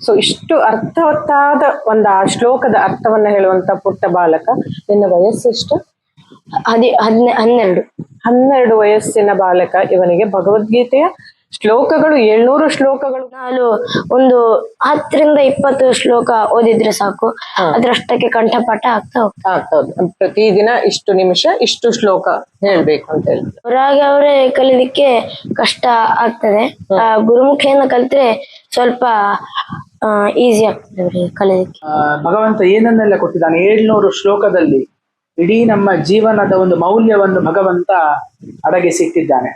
So ಇಷ್ಟು ಅರ್ಥವತ್ತಾದ ಒಂದು ಆ ಶ್ಲೋಕದ ಅರ್ಥವನ್ನ ಹೇಳುವಂತ ಪುಟ್ಟ ಬಾಲಕ. ನಿನ್ನ ವಯಸ್ಸೆಷ್ಟು? 12. 12 ವಯಸ್ಸಿನ ಬಾಲಕ ಇವನಿಗೆ ಭಗವದ್ಗೀತೆಯ ಶ್ಲೋಕಗಳು 700 ಶ್ಲೋಕಗಳು. ನಾನು ಒಂದು 10 ರಿಂದ 20 ಶ್ಲೋಕ ಓದಿದ್ರೆ ಸಾಕು, ಅದ್ರಷ್ಟಕ್ಕೆ ಕಂಠಪಾಠ ಆಗ್ತಾ ಹೋಗ್ತದೆ. ಪ್ರತಿದಿನ ಇಷ್ಟು ನಿಮಿಷ ಇಷ್ಟು ಶ್ಲೋಕ ಹೇಳ್ಬೇಕು ಅಂತ ಹೇಳಿ ಹೊರಗೆ ಅವರೇ ಕಲಿಲಿಕ್ಕೆ ಕಷ್ಟ ಆಗ್ತದೆ. ಗುರುಮುಖೇನ ಕಲ್ತ್ರೆ ಸ್ವಲ್ಪ ಈಸಿ ಆಗ್ತದೆ ಕಲಿಲಿಕ್ಕೆ. ಭಗವಂತ ಏನನ್ನೆಲ್ಲ ಕೊಟ್ಟಿದ್ದಾನೆ 700 ಶ್ಲೋಕದಲ್ಲಿ. ಇಡೀ ನಮ್ಮ ಜೀವನದ ಒಂದು ಮೌಲ್ಯವನ್ನು ಭಗವಂತ ಅಡಗಿಸಿಟ್ಟಿದ್ದಾನೆ.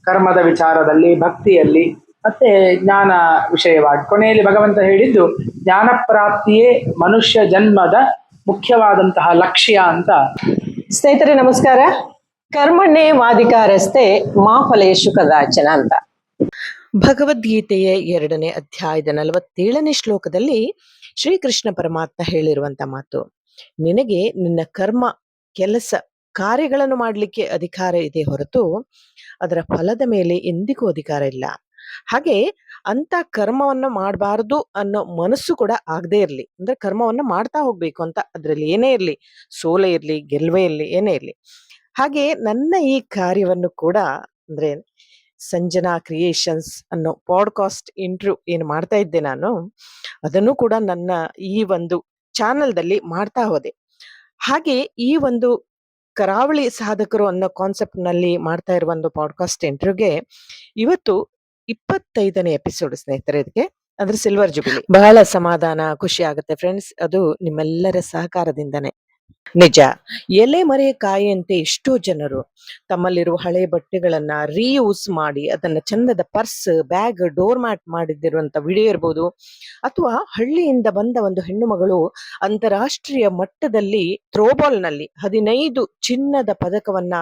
ಕರ್ಮದ ವಿಚಾರದಲ್ಲಿ, ಭಕ್ತಿಯಲ್ಲಿ, ಮತ್ತೆ ಜ್ಞಾನ ವಿಷಯವಾಗಿ. ಕೊನೆಯಲ್ಲಿ ಭಗವಂತ ಹೇಳಿದ್ದು ಜ್ಞಾನ ಪ್ರಾಪ್ತಿಯೇ ಮನುಷ್ಯ ಜನ್ಮದ ಮುಖ್ಯವಾದಂತಹ ಲಕ್ಷ್ಯ ಅಂತ. ಸ್ನೇಹಿತರೆ ನಮಸ್ಕಾರ. ಕರ್ಮಣ್ಣೆ ವಾದಿಕಾರಸ್ತೆ ಮಾ ಫಲೇಶು ಕದಾಚನ ಅಂತ ಭಗವದ್ಗೀತೆಯ 2ನೇ ಅಧ್ಯಾಯದ 47ನೇ ಶ್ಲೋಕದಲ್ಲಿ ಶ್ರೀಕೃಷ್ಣ ಪರಮಾತ್ಮ ಹೇಳಿರುವಂತ ಮಾತು, ನಿನಗೆ ನಿನ್ನ ಕರ್ಮ ಕೆಲಸ ಕಾರ್ಯಗಳನ್ನು ಮಾಡಲಿಕ್ಕೆ ಅಧಿಕಾರ ಇದೆ ಹೊರತು ಅದರ ಫಲದ ಮೇಲೆ ಎಂದಿಗೂ ಅಧಿಕಾರ ಇಲ್ಲ. ಹಾಗೆ ಅಂತ ಕರ್ಮವನ್ನು ಮಾಡಬಾರದು ಅನ್ನೋ ಮನಸ್ಸು ಕೂಡ ಆಗದೆ ಇರಲಿ. ಅಂದ್ರೆ ಕರ್ಮವನ್ನು ಮಾಡ್ತಾ ಹೋಗ್ಬೇಕು ಅಂತ, ಅದ್ರಲ್ಲಿ ಏನೇ ಇರಲಿ, ಸೋಲೆ ಇರಲಿ ಗೆಲುವೇ ಇರಲಿ, ಏನೇ ಇರಲಿ. ಹಾಗೆ ನನ್ನ ಈ ಕಾರ್ಯವನ್ನು ಕೂಡ ಅಂದ್ರೆ ಸಂಜನಾ ಕ್ರಿಯೇಷನ್ಸ್ ಅನ್ನೋ ಪಾಡ್ಕಾಸ್ಟ್ ಇಂಟರ್ವ್ಯೂ ಏನು ಮಾಡ್ತಾ ಇದ್ದೆ ನಾನು, ಅದನ್ನು ಕೂಡ ನನ್ನ ಈ ಒಂದು ಚಾನಲ್ದಲ್ಲಿ ಮಾಡ್ತಾ ಹೋದೆ. ಹಾಗೆ ಈ ಒಂದು ಕರಾವಳಿ ಸಾಧಕರು ಅನ್ನೋ ಕಾನ್ಸೆಪ್ಟ್ ನಲ್ಲಿ ಮಾಡ್ತಾ ಇರುವ ಒಂದು ಪಾಡ್ಕಾಸ್ಟ್ ಇಂಟರ್ವ್ಯೂಗೆ ಇವತ್ತು 25ನೇ ಎಪಿಸೋಡ್ ಸ್ನೇಹಿತರೆ. ಇದಕ್ಕೆ ಅದ್ರ ಸಿಲ್ವರ್ ಜುಬಿಲಿ. ಬಹಳ ಸಮಾಧಾನ, ಖುಷಿ ಆಗುತ್ತೆ ಫ್ರೆಂಡ್ಸ್. ಅದು ನಿಮ್ಮೆಲ್ಲರ ಸಹಕಾರದಿಂದನೇ. ನಿಜ, ಎಲೆ ಮರೆ ಕಾಯಿಯಂತೆ ಎಷ್ಟೋ ಜನರು ತಮ್ಮಲ್ಲಿರುವ ಹಳೆ ಬಟ್ಟೆಗಳನ್ನ ರೀಯೂಸ್ ಮಾಡಿ ಅದನ್ನ ಚಂದದ ಪರ್ಸ್, ಬ್ಯಾಗ್, ಡೋರ್ ಮ್ಯಾಟ್ ಮಾಡಿದಿರುವಂತ ವಿಡಿಯೋ ಇರ್ಬೋದು, ಅಥವಾ ಹಳ್ಳಿಯಿಂದ ಬಂದ ಒಂದು ಹೆಣ್ಣು ಮಗಳು ಅಂತಾರಾಷ್ಟ್ರೀಯ ಮಟ್ಟದಲ್ಲಿ ಥ್ರೋಬಾಲ್ ನಲ್ಲಿ 15 ಚಿನ್ನದ ಪದಕವನ್ನ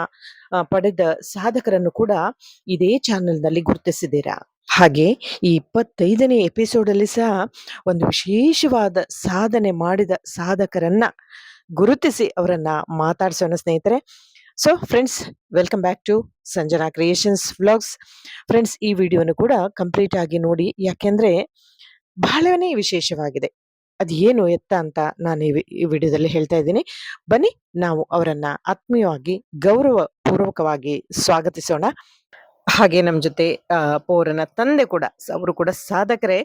ಪಡೆದ ಸಾಧಕರನ್ನು ಕೂಡ ಇದೇ ಚಾನೆಲ್ ನಲ್ಲಿ ಗುರುತಿಸಿದ್ದೀರಾ. ಹಾಗೆ ಈ 25ನೇ ಎಪಿಸೋಡ್ ಅಲ್ಲಿ ಸಹ ಒಂದು ವಿಶೇಷವಾದ ಸಾಧನೆ ಮಾಡಿದ ಸಾಧಕರನ್ನ ಗುರುತಿಸಿ ಅವರನ್ನ ಮಾತಾಡ್ಸೋಣ ಸ್ನೇಹಿತರೆ. So friends, welcome back to Sanjana creations vlogs. Friends, ಈ ವಿಡಿಯೋನು ಕೂಡ ಕಂಪ್ಲೀಟ್ ಆಗಿ ನೋಡಿ, ಯಾಕೆಂದ್ರೆ ಬಹಳನೇ ವಿಶೇಷವಾಗಿದೆ. ಅದು ಏನು ಎತ್ತ ಅಂತ ನಾನು ಈ ವಿಡಿಯೋದಲ್ಲಿ ಹೇಳ್ತಾ ಇದ್ದೀನಿ. ಬನ್ನಿ, ನಾವು ಅವರನ್ನ ಆತ್ಮೀಯವಾಗಿ ಗೌರವ ಪೂರ್ವಕವಾಗಿ ಸ್ವಾಗತಿಸೋಣ. ಹಾಗೆ ನಮ್ಮ ಜೊತೆ ಪೋರನ ತಂದೆ ಕೂಡ, ಅವರು ಕೂಡ ಸಾಧಕರೇ,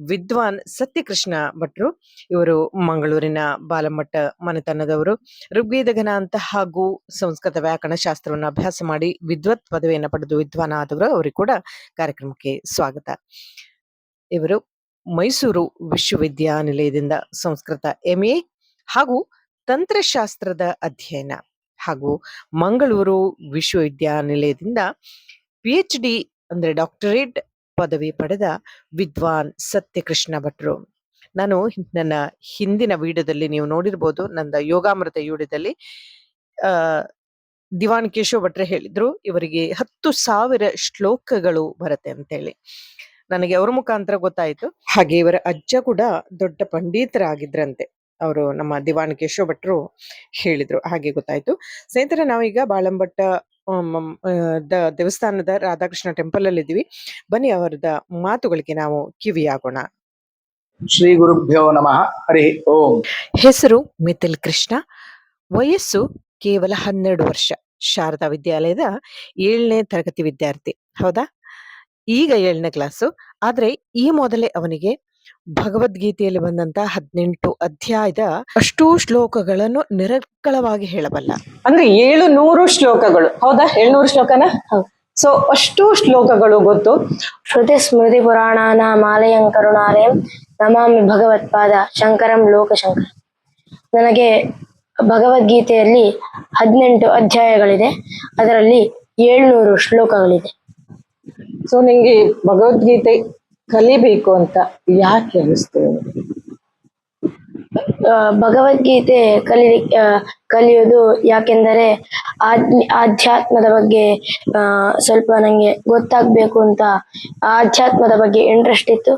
ವಿದ್ವಾನ್ ಸತ್ಯಕೃಷ್ಣ ಭಟ್ರು. ಇವರು ಮಂಗಳೂರಿನ ಬಾಲಮಠ ಮನೆತನದವರು. ಋಗ್ವೇದ ಘನ ಅಂತ ಹಾಗೂ ಸಂಸ್ಕೃತ ವ್ಯಾಕರಣ ಶಾಸ್ತ್ರವನ್ನು ಅಭ್ಯಾಸ ಮಾಡಿ ವಿದ್ವತ್ ಪದವಿಯನ್ನು ಪಡೆದು ವಿದ್ವಾನ್ ಆದವರು. ಅವರಿಗೆ ಕೂಡ ಕಾರ್ಯಕ್ರಮಕ್ಕೆ ಸ್ವಾಗತ. ಇವರು ಮೈಸೂರು ವಿಶ್ವವಿದ್ಯಾನಿಲಯದಿಂದ ಸಂಸ್ಕೃತ MA ಹಾಗೂ ತಂತ್ರಶಾಸ್ತ್ರದ ಅಧ್ಯಯನ, ಹಾಗೂ ಮಂಗಳೂರು ವಿಶ್ವವಿದ್ಯಾನಿಲಯದಿಂದ PhD ಅಂದ್ರೆ ಡಾಕ್ಟರೇಟ್ ಪದವಿ ಪಡೆದ ವಿದ್ವಾನ್ ಸತ್ಯಕೃಷ್ಣ ಭಟ್ರು. ನಾನು ನನ್ನ ಹಿಂದಿನ ವಿಡಿಯೋದಲ್ಲಿ ನೀವು ನೋಡಿರ್ಬೋದು, ನನ್ನ ಯೋಗಾಮೃತ ವಿಡಿಯೋದಲ್ಲಿ ದಿವಾನ್ ಕೇಶವ್ ಭಟ್ರೆ ಹೇಳಿದ್ರು ಇವರಿಗೆ 10,000 ಶ್ಲೋಕಗಳು ಬರುತ್ತೆ ಅಂತೇಳಿ. ನನಗೆ ಅವ್ರ ಮುಖಾಂತರ ಗೊತ್ತಾಯ್ತು. ಹಾಗೆ ಇವರ ಅಜ್ಜ ಕೂಡ ದೊಡ್ಡ ಪಂಡಿತರಾಗಿದ್ರಂತೆ, ಅವರು ನಮ್ಮ ದಿವಾನ್ ಕೇಶವ್ ಭಟ್ರು ಹೇಳಿದ್ರು, ಹಾಗೆ ಗೊತ್ತಾಯ್ತು. ಸ್ನೇಹಿತರೆ, ನಾವೀಗ ಬಾಳಂಬಟ್ಟ ದೇವಸ್ಥಾನದ ರಾಧಾಕೃಷ್ಣ ಟೆಂಪಲ್ ಅಲ್ಲಿ ಇದ್ದೀವಿ. ಬನ್ನಿ, ಅವರದ ಮಾತುಗಳಿಗೆ ನಾವು ಕಿವಿಯಾಗೋಣ. ಶ್ರೀ ಗುರುಭ್ಯೋ ನಮಃ. ಹರಿ ಓಂ. ಹೆಸರು ಮಿಥಿಲ್ ಕೃಷ್ಣ, ವಯಸ್ಸು ಕೇವಲ 12 ವರ್ಷ, ಶಾರದಾ ವಿದ್ಯಾಲಯದ 7ನೇ ತರಗತಿ ವಿದ್ಯಾರ್ಥಿ. ಹೌದಾ, ಈಗ 7ನೇ ಕ್ಲಾಸು. ಆದ್ರೆ ಈ ಮೊದಲೇ ಅವನಿಗೆ ಭಗವದ್ಗೀತೆಯಲ್ಲಿ ಬಂದಂತ 18 ಅಧ್ಯಾಯದ ಅಷ್ಟೂ ಶ್ಲೋಕಗಳನ್ನು ನಿರರ್ಗಳವಾಗಿ ಹೇಳಬಲ್ಲ. ಅಂದ್ರೆ 700 ಶ್ಲೋಕಗಳು. ಹೌದಾ, 700 ಶ್ಲೋಕನ? ಸೊ ಅಷ್ಟು ಶ್ಲೋಕಗಳು ಗೊತ್ತು. ಶ್ರುತಿ ಸ್ಮೃತಿ ಪುರಾಣಾನ ಮಾಲಯಂ ಕರುಣಾಲಯಂ ನಮಾಮಿ ಭಗವತ್ಪಾದ ಶಂಕರಂ ಲೋಕಶಂಕರ. ನನಗೆ ಭಗವದ್ಗೀತೆಯಲ್ಲಿ 18 ಅಧ್ಯಾಯಗಳಿದೆ, ಅದರಲ್ಲಿ 700 ಶ್ಲೋಕಗಳಿದೆ. ಸೊ ನಿಂಗೆ ಭಗವದ್ಗೀತೆ ಕಲಿಬೇಕು ಅಂತ ಯಾಕೆ ಅನಿಸ್ತು? ಭಗವದ್ಗೀತೆ ಕಲಿಯೋದು ಯಾಕೆಂದರೆ ಆಧ್ಯಾತ್ಮದ ಬಗ್ಗೆ ಸ್ವಲ್ಪ ನಂಗೆ ಗೊತ್ತಾಗ್ಬೇಕು ಅಂತ ಆಧ್ಯಾತ್ಮದ ಬಗ್ಗೆ ಇಂಟ್ರೆಸ್ಟ್ ಇತ್ತು.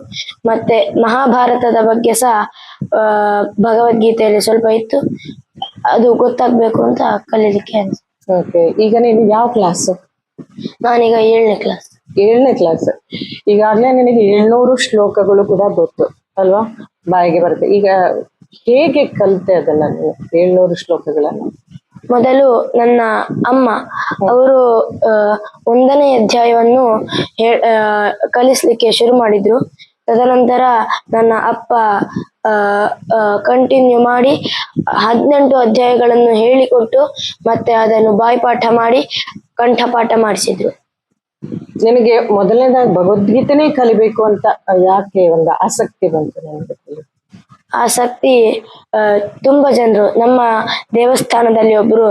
ಮತ್ತೆ ಮಹಾಭಾರತದ ಬಗ್ಗೆ ಸಹ ಭಗವದ್ಗೀತೆಯಲ್ಲಿ ಸ್ವಲ್ಪ ಇತ್ತು, ಅದು ಗೊತ್ತಾಗ್ಬೇಕು ಅಂತ ಕಲೀಲಿಕ್ಕೆ ಅನಿಸ್ತು. ಓಕೆ, ಈಗ ನೀನು ಯಾವ ಕ್ಲಾಸ್? ನಾನೀಗ 7ನೇ ಕ್ಲಾಸ್. 7ನೇ ಕ್ಲಾಸ್. ಈಗಾಗಲೇ ನಿನಗೆ 700 ಶ್ಲೋಕಗಳು ಕೂಡ ಗೊತ್ತು. ಅಲ್ವಾ, ಬಾಯಿಗೆ ಬರುತ್ತೆ. ಈಗ ಹೇಗೆ ಕಲಿತೆ ಅದನ್ನ ನೀವು 700 ಶ್ಲೋಕಗಳನ್ನ? ಮೊದಲು ನನ್ನ ಅಮ್ಮ ಅವರು 1ನೇ ಅಧ್ಯಾಯವನ್ನು ಕಲಿಸ್ಲಿಕ್ಕೆ ಶುರು ಮಾಡಿದ್ರು. ತದನಂತರ ನನ್ನ ಅಪ್ಪ ಕಂಟಿನ್ಯೂ ಮಾಡಿ 18 ಅಧ್ಯಾಯಗಳನ್ನು ಹೇಳಿಕೊಟ್ಟು ಮತ್ತೆ ಅದನ್ನು ಬಾಯ್ಪಾಠ ಮಾಡಿ ಕಂಠಪಾಠ ಮಾಡಿಸಿದ್ರು. ನಿನಗೆ ಮೊದಲನೇದಾಗಿ ಭಗವದ್ಗೀತೆನೇ ಕಲಿಬೇಕು ಅಂತ ಯಾಕೆ ಒಂದು ಆಸಕ್ತಿ ಬಂತು ನಿನಗೆ? ಆಸಕ್ತಿ ತುಂಬಾ ಜನರು ನಮ್ಮ ದೇವಸ್ಥಾನದಲ್ಲಿ ಒಬ್ರು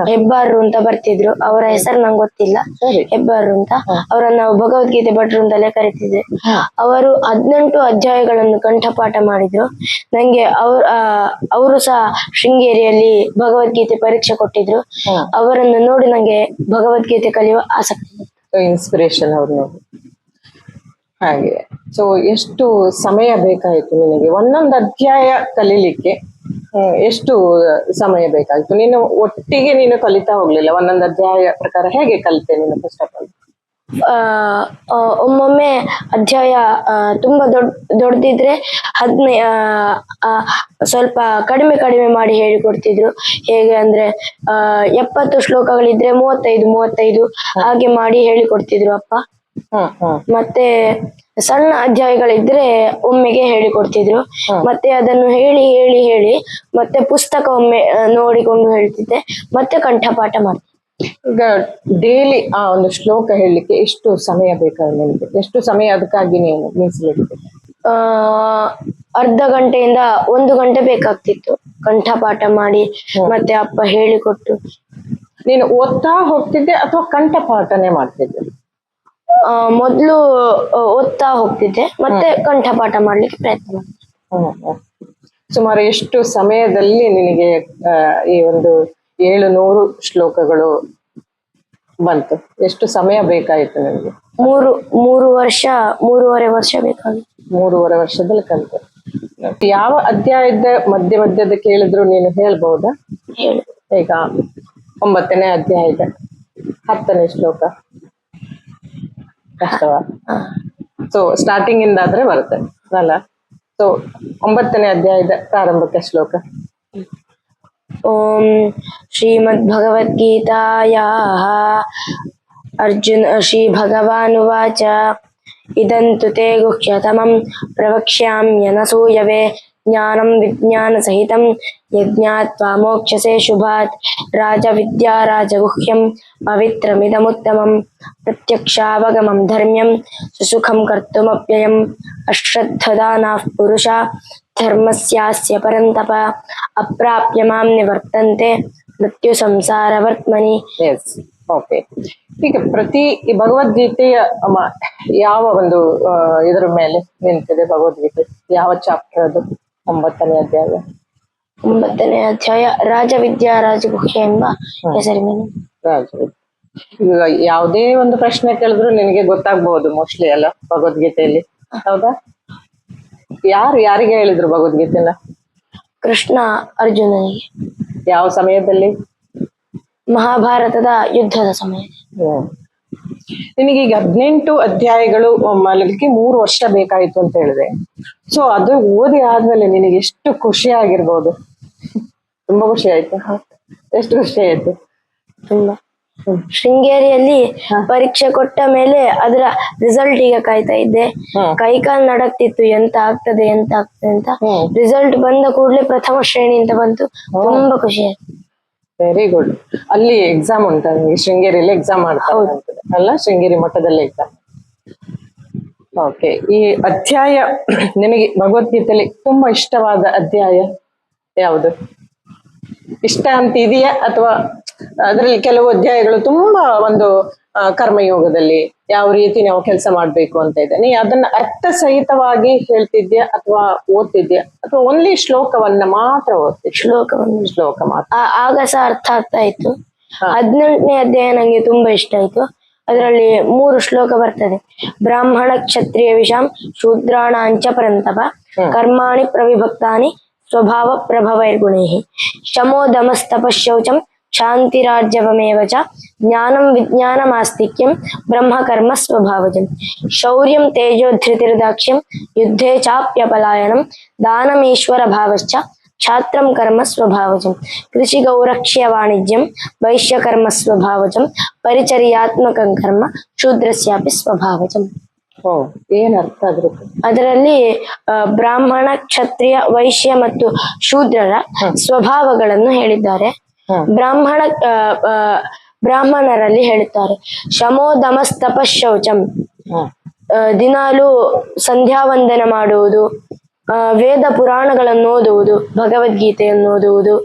ಹೆಬ್ಬಾರರು ಅಂತ ಬರ್ತಿದ್ರು. ಅವರ ಹೆಸರು ನಂಗೆ ಗೊತ್ತಿಲ್ಲ, ಹೆಬ್ಬಾರರು ಅಂತ. ಅವರನ್ನ ನಾವು ಭಗವದ್ಗೀತೆ ಭಟ್ರು ಅಂತಲೇ ಕರಿತಿದ್ವಿ. ಅವರು 18 ಅಧ್ಯಾಯಗಳನ್ನು ಕಂಠಪಾಠ ಮಾಡಿದ್ರು. ನಂಗೆ ಅವರು ಸಹ ಶೃಂಗೇರಿಯಲ್ಲಿ ಭಗವದ್ಗೀತೆ ಪರೀಕ್ಷೆ ಕೊಟ್ಟಿದ್ರು. ಅವರನ್ನು ನೋಡಿ ನಂಗೆ ಭಗವದ್ಗೀತೆ ಕಲಿಯುವ ಆಸಕ್ತಿ. ಇನ್ಸ್ಪಿರೇಷನ್ ಅವ್ರು ನೋಡಿ. ಹಾಗೆ. ಸೊ ಎಷ್ಟು ಸಮಯ ಬೇಕಾಯಿತು ನಿನಗೆ ಒಂದೊಂದು ಅಧ್ಯಾಯ ಕಲೀಲಿಕ್ಕೆ? ಎಷ್ಟು ಸಮಯ ಬೇಕಾಯ್ತು? ನೀನು ಒಟ್ಟಿಗೆ ನೀನು ಕಲಿತಾ ಹೋಗ್ಲಿಲ್ಲ, ಒಂದೊಂದು ಅಧ್ಯಾಯ ಪ್ರಕಾರ ಹೇಗೆ ಕಲಿತೆ ನೀನು ಫಸ್ಟ್ ಆಫ್ ಆಲ್? ಒಮ್ಮೊಮ್ಮೆ ಅಧ್ಯಾಯ ತುಂಬಾ ದೊಡ್ಡದಿದ್ರೆ ಸ್ವಲ್ಪ ಕಡಿಮೆ ಮಾಡಿ ಹೇಳಿಕೊಡ್ತಿದ್ರು. ಹೇಗೆ ಅಂದ್ರೆ 70 ಶ್ಲೋಕಗಳಿದ್ರೆ 35 ಹಾಗೆ ಮಾಡಿ ಹೇಳಿಕೊಡ್ತಿದ್ರು ಅಪ್ಪ. ಮತ್ತೆ ಸಣ್ಣ ಅಧ್ಯಾಯಗಳಿದ್ರೆ ಒಮ್ಮೆಗೆ ಹೇಳಿಕೊಡ್ತಿದ್ರು. ಮತ್ತೆ ಅದನ್ನು ಹೇಳಿ ಮತ್ತೆ ಪುಸ್ತಕ ಒಮ್ಮೆ ನೋಡಿಕೊಂಡು ಹೇಳ್ತಿದ್ದೆ, ಮತ್ತೆ ಕಂಠಪಾಠ ಮಾಡ್ತಿದ್ದೆ. ಈಗ ಡೈಲಿ ಆ ಒಂದು ಶ್ಲೋಕ ಹೇಳಲಿಕ್ಕೆ ಎಷ್ಟು ಸಮಯ ಬೇಕಾದ್ರೆ ನಿಮಗೆ? ಎಷ್ಟು ಸಮಯ ಅದಕ್ಕಾಗಿ ನೀನು ಮೀಸಲಿಡ್ತೆ? ಅರ್ಧ ಗಂಟೆಯಿಂದ 1 ಗಂಟೆ ಬೇಕಾಗ್ತಿತ್ತು ಕಂಠಪಾಠ ಮಾಡಿ ಮತ್ತೆ ಅಪ್ಪ ಹೇಳಿಕೊಟ್ಟು. ನೀನು ಓದ್ತಾ ಹೋಗ್ತಿದ್ದೆ ಅಥವಾ ಕಂಠಪಾಠನೆ ಮಾಡ್ತಿದ್ದೆ? ಮೊದ್ಲು ಓದ್ತಾ ಹೋಗ್ತಿದ್ದೆ, ಮತ್ತೆ ಕಂಠಪಾಠ ಮಾಡ್ಲಿಕ್ಕೆ ಪ್ರಯತ್ನ ಮಾಡಿದೆ. ಸುಮಾರು ಎಷ್ಟು ಸಮಯದಲ್ಲಿ ನಿನಗೆ ಈ ಒಂದು 700 ಶ್ಲೋಕಗಳು ಬಂತು? ಎಷ್ಟು ಸಮಯ ಬೇಕಾಯಿತು ನಿನಗೆ? 3.5 ವರ್ಷ ಬೇಕಾಗಿತ್ತು. 3.5 ವರ್ಷದಲ್ಲಿ ಕಲಿತೆ. ಯಾವ ಅಧ್ಯಾಯದ ಮಧ್ಯದ ಕೇಳಿದ್ರು ನೀನು ಹೇಳ್ಬಹುದಾ? ಹೇಳು. ಈಗ 9ನೇ ಅಧ್ಯಾಯದ 10ನೇ ಶ್ಲೋಕ ಕಷ್ಟವಾ? ಸೊ ಸ್ಟಾರ್ಟಿಂಗ್ ಇಂದ ಆದ್ರೆ ಬರುತ್ತೆ ಅಲ್ಲ? ಸೊ 9ನೇ ಅಧ್ಯಾಯದ ಪ್ರಾರಂಭಕ್ಕೆ ಶ್ಲೋಕ. ಓಂ ಶ್ರೀಮದ್ಭಗವದ್ಗೀತಾಯಾಃ ಅರ್ಜುನ ಶ್ರೀ ಭಗವಾನುವಾಚ ಇದಂತು ತೇ ಗುಹ್ಯತಮಂ ಪ್ರವಕ್ಷ್ಯಾಮ್ಯನಸೂಯವೆ ಜ್ಞಾನಂ ವಿಜ್ಞಾನಸಹಿತಂ ಯಜ್ಞಾತ್ವಾ ಮೋಕ್ಷಸೆ ಶುಭಾತ್ ರಾಜವಿದ್ಯಾ ರಾಜಗುಹ್ಯಂ ಪವಿತ್ರಮಿದಮುತ್ತಮಂ ಪ್ರತ್ಯಕ್ಷಾವಗಮಂ ಧರ್ಮ್ಯಂ ಸುಸುಖಂ ಕರ್ತುಮವ್ಯಯಂ ಅಶ್ರದ್ಧದಾನಾಃ ಪುರುಷಾ ಧರ್ಮಸ್ಯಾಸ್ಯ ಪರಂತಪ ಅಪ್ರಾಪ್ಯ ಮಾಂ ನಿವರ್ತಂತೆ ಮೃತ್ಯು ಸಂಸಾರವರ್ತ್ಮನಿ. S, okay. ಈಗ ಪ್ರತಿ ಭಗವದ್ಗೀತೆಯ ಯಾವ ಒಂದು ಇದರ ಮೇಲೆ ನಿಂತಿದೆ ಭಗವದ್ಗೀತೆ? ಯಾವ ಚಾಪ್ಟರ್ ಅದು? 9ನೇ ಅಧ್ಯಾಯ. 9ನೇ ಅಧ್ಯಾಯ ರಾಜವಿದ್ಯಾ ರಾಜಗುಹ್ಯ ಎಂಬ ಹೆಸರಿನ ರಾಜವಿದ್ಯೆ. ಈಗ ಯಾವುದೇ ಒಂದು ಪ್ರಶ್ನೆ ಕೇಳಿದ್ರು ನಿನಗೆ ಗೊತ್ತಾಗ್ಬಹುದು ಮೋಸ್ಟ್ಲಿ ಅಲ್ಲ ಭಗವದ್ಗೀತೆಯಲ್ಲಿ, ಹೌದಾ? ಯಾರಿಗೆ ಹೇಳಿದ್ರು ಭಗವದ್ಗೀತೆನ? ಕೃಷ್ಣ ಅರ್ಜುನನಿಗೆ. ಯಾವ ಸಮಯದಲ್ಲಿ? ಮಹಾಭಾರತದ ಯುದ್ಧದ ಸಮಯದಲ್ಲಿ. ನಿನಗೀಗ 18 ಅಧ್ಯಾಯಗಳು ಮಲಗಲಿಕ್ಕೆ 3 ವರ್ಷ ಬೇಕಾಯ್ತು ಅಂತ ಹೇಳಿದೆ. ಸೊ ಅದು ಓದಿ ಆದ್ಮೇಲೆ ನಿನಗೆ ಎಷ್ಟು ಖುಷಿ ಆಗಿರ್ಬೋದು? ತುಂಬಾ ಖುಷಿ ಆಯ್ತು. ಎಷ್ಟು ಖುಷಿ ಆಯ್ತು? ತುಂಬಾ. ಶೃಂಗೇರಿಯಲ್ಲಿ ಪರೀಕ್ಷೆ ಕೊಟ್ಟ ಮೇಲೆ ಅದರ ರಿಸಲ್ಟ್ ಈಗ ಕಾಯ್ತಾ ಇದ್ದೆ. ಕೈಕಾಲು ನಡಕ್ತಿತ್ತು, ಎಂತ ಆಗ್ತದೆ ಅಂತ. ರಿಸಲ್ಟ್ ಬಂದ ಕೂಡಲೇ ಪ್ರಥಮ ಶ್ರೇಣಿ ಅಂತ ಬಂತು. ತುಂಬಾ ಖುಷಿ ಆಯ್ತು. Very good. ಅಲ್ಲಿ ಎಕ್ಸಾಮ್ ಉಂಟಾ ನಿಮಗೆ? ಶೃಂಗೇರಿಯಲ್ಲಿ ಎಕ್ಸಾಮ್ ಮಾಡ್ತಾರೆ ಅಲ್ಲ? ಶೃಂಗೇರಿ ಮಠದಲ್ಲಿ ಎಕ್ಸಾಮ್. ಓಕೆ. ಈ ಅಧ್ಯಾಯ ನಿನಗೆ ಭಗವದ್ಗೀತೆಯಲ್ಲಿ ತುಂಬಾ ಇಷ್ಟವಾದ ಅಧ್ಯಾಯ ಯಾವುದು? ಇಷ್ಟ ಅಂತ ಇದೆಯಾ ಅಥವಾ ಅದರಲ್ಲಿ ಕೆಲವು ಅಧ್ಯಾಯಗಳು ತುಂಬಾ ಒಂದು ಕರ್ಮಯೋಗದಲ್ಲಿ ಯಾವ ರೀತಿ ನಾವು ಕೆಲಸ ಮಾಡ್ಬೇಕು ಅಂತ ಇದೆ, ನೀ ಅದನ್ನ ಅರ್ಥ ಸಹಿತವಾಗಿ ಹೇಳ್ತಿದ್ಯಾ ಅಥವಾ ಓದ್ತಿದ್ಯಾ ಅಥವಾ ಓನ್ಲಿ ಶ್ಲೋಕವನ್ನ ಮಾತ್ರ ಓದ್ತಿದ್ಯಾ? ಶ್ಲೋಕ ಮಾತ್ರ. ಆಗ ಸಹ ಅರ್ಥ ಆಗ್ತಾ ಇತ್ತು. 18ನೇ ಅಧ್ಯಾಯ ನಂಗೆ ತುಂಬಾ ಇಷ್ಟ ಆಯ್ತು. ಅದರಲ್ಲಿ 3 ಶ್ಲೋಕ ಬರ್ತದೆ. ಬ್ರಾಹ್ಮಣ ಕ್ಷತ್ರಿಯ ವಿಷಾಂ ಶೂದ್ರಾಣಾಂಚ ಪರಂತಪ ಕರ್ಮಾಣಿ ಪ್ರವಿಭಕ್ತಾನಿ ಸ್ವಭಾವ ಪ್ರಭವೈರ್ಗುಣೈಃ ಶಮೋ ದಮಸ್ತಪಃ ಶೌಚಂ ಶಾಂತಿರಾಜ್ಯವಮೇವ ಚ ಜ್ಞಾನಂ ವಿಜ್ಞಾನಮಾಸ್ತಿಕ್ಯಂ ಬ್ರಹ್ಮಕರ್ಮ ಸ್ವಭಾವಜಂ ಶೌರ್ಯಂ ತೇಜೋಧೃತಿರ್ದಾಕ್ಷ್ಯಂ ಯುದ್ಧೇ ಚಾಪ್ಯಪಲಾಯನಂ ದಾನಮೀಶ್ವರ ಭಾವಶ್ಚ ಕ್ಷಾತ್ರಂ ಕರ್ಮ ಸ್ವಭಾವಜಂ ಕೃಷಿ ಗೌರಕ್ಷ್ಯ ವಾಣಿಜ್ಯಂ ವೈಶ್ಯಕರ್ಮ ಸ್ವಭಾವಜಂ ಪರಿಚರ್ಯಾತ್ಮಕಂ ಕರ್ಮ ಶೂದ್ರಸ್ಯಾಪಿ ಸ್ವಭಾವಜಂ. ಓ, ಏನ್ ಅರ್ಥ ಅದ್ರದ್ದು? ಅದರಲ್ಲಿ ಬ್ರಾಹ್ಮಣ, ಕ್ಷತ್ರಿಯ, ವೈಶ್ಯ ಮತ್ತು ಶೂದ್ರರ ಸ್ವಭಾವಗಳನ್ನು ಹೇಳಿದ್ದಾರೆ. ಬ್ರಾಹ್ಮಣರಲ್ಲಿ ಹೇಳುತ್ತಾರೆ ಶಮೋದಮಸ್ತಪ ಶೌಚಂ, ದಿನಾಲು ಸಂಧ್ಯಾ ವಂದನ ಮಾಡುವುದು, ವೇದ ಪುರಾಣಗಳನ್ನು ಓದುವುದು, ಭಗವದ್ಗೀತೆಯನ್ನು ಓದುವುದು,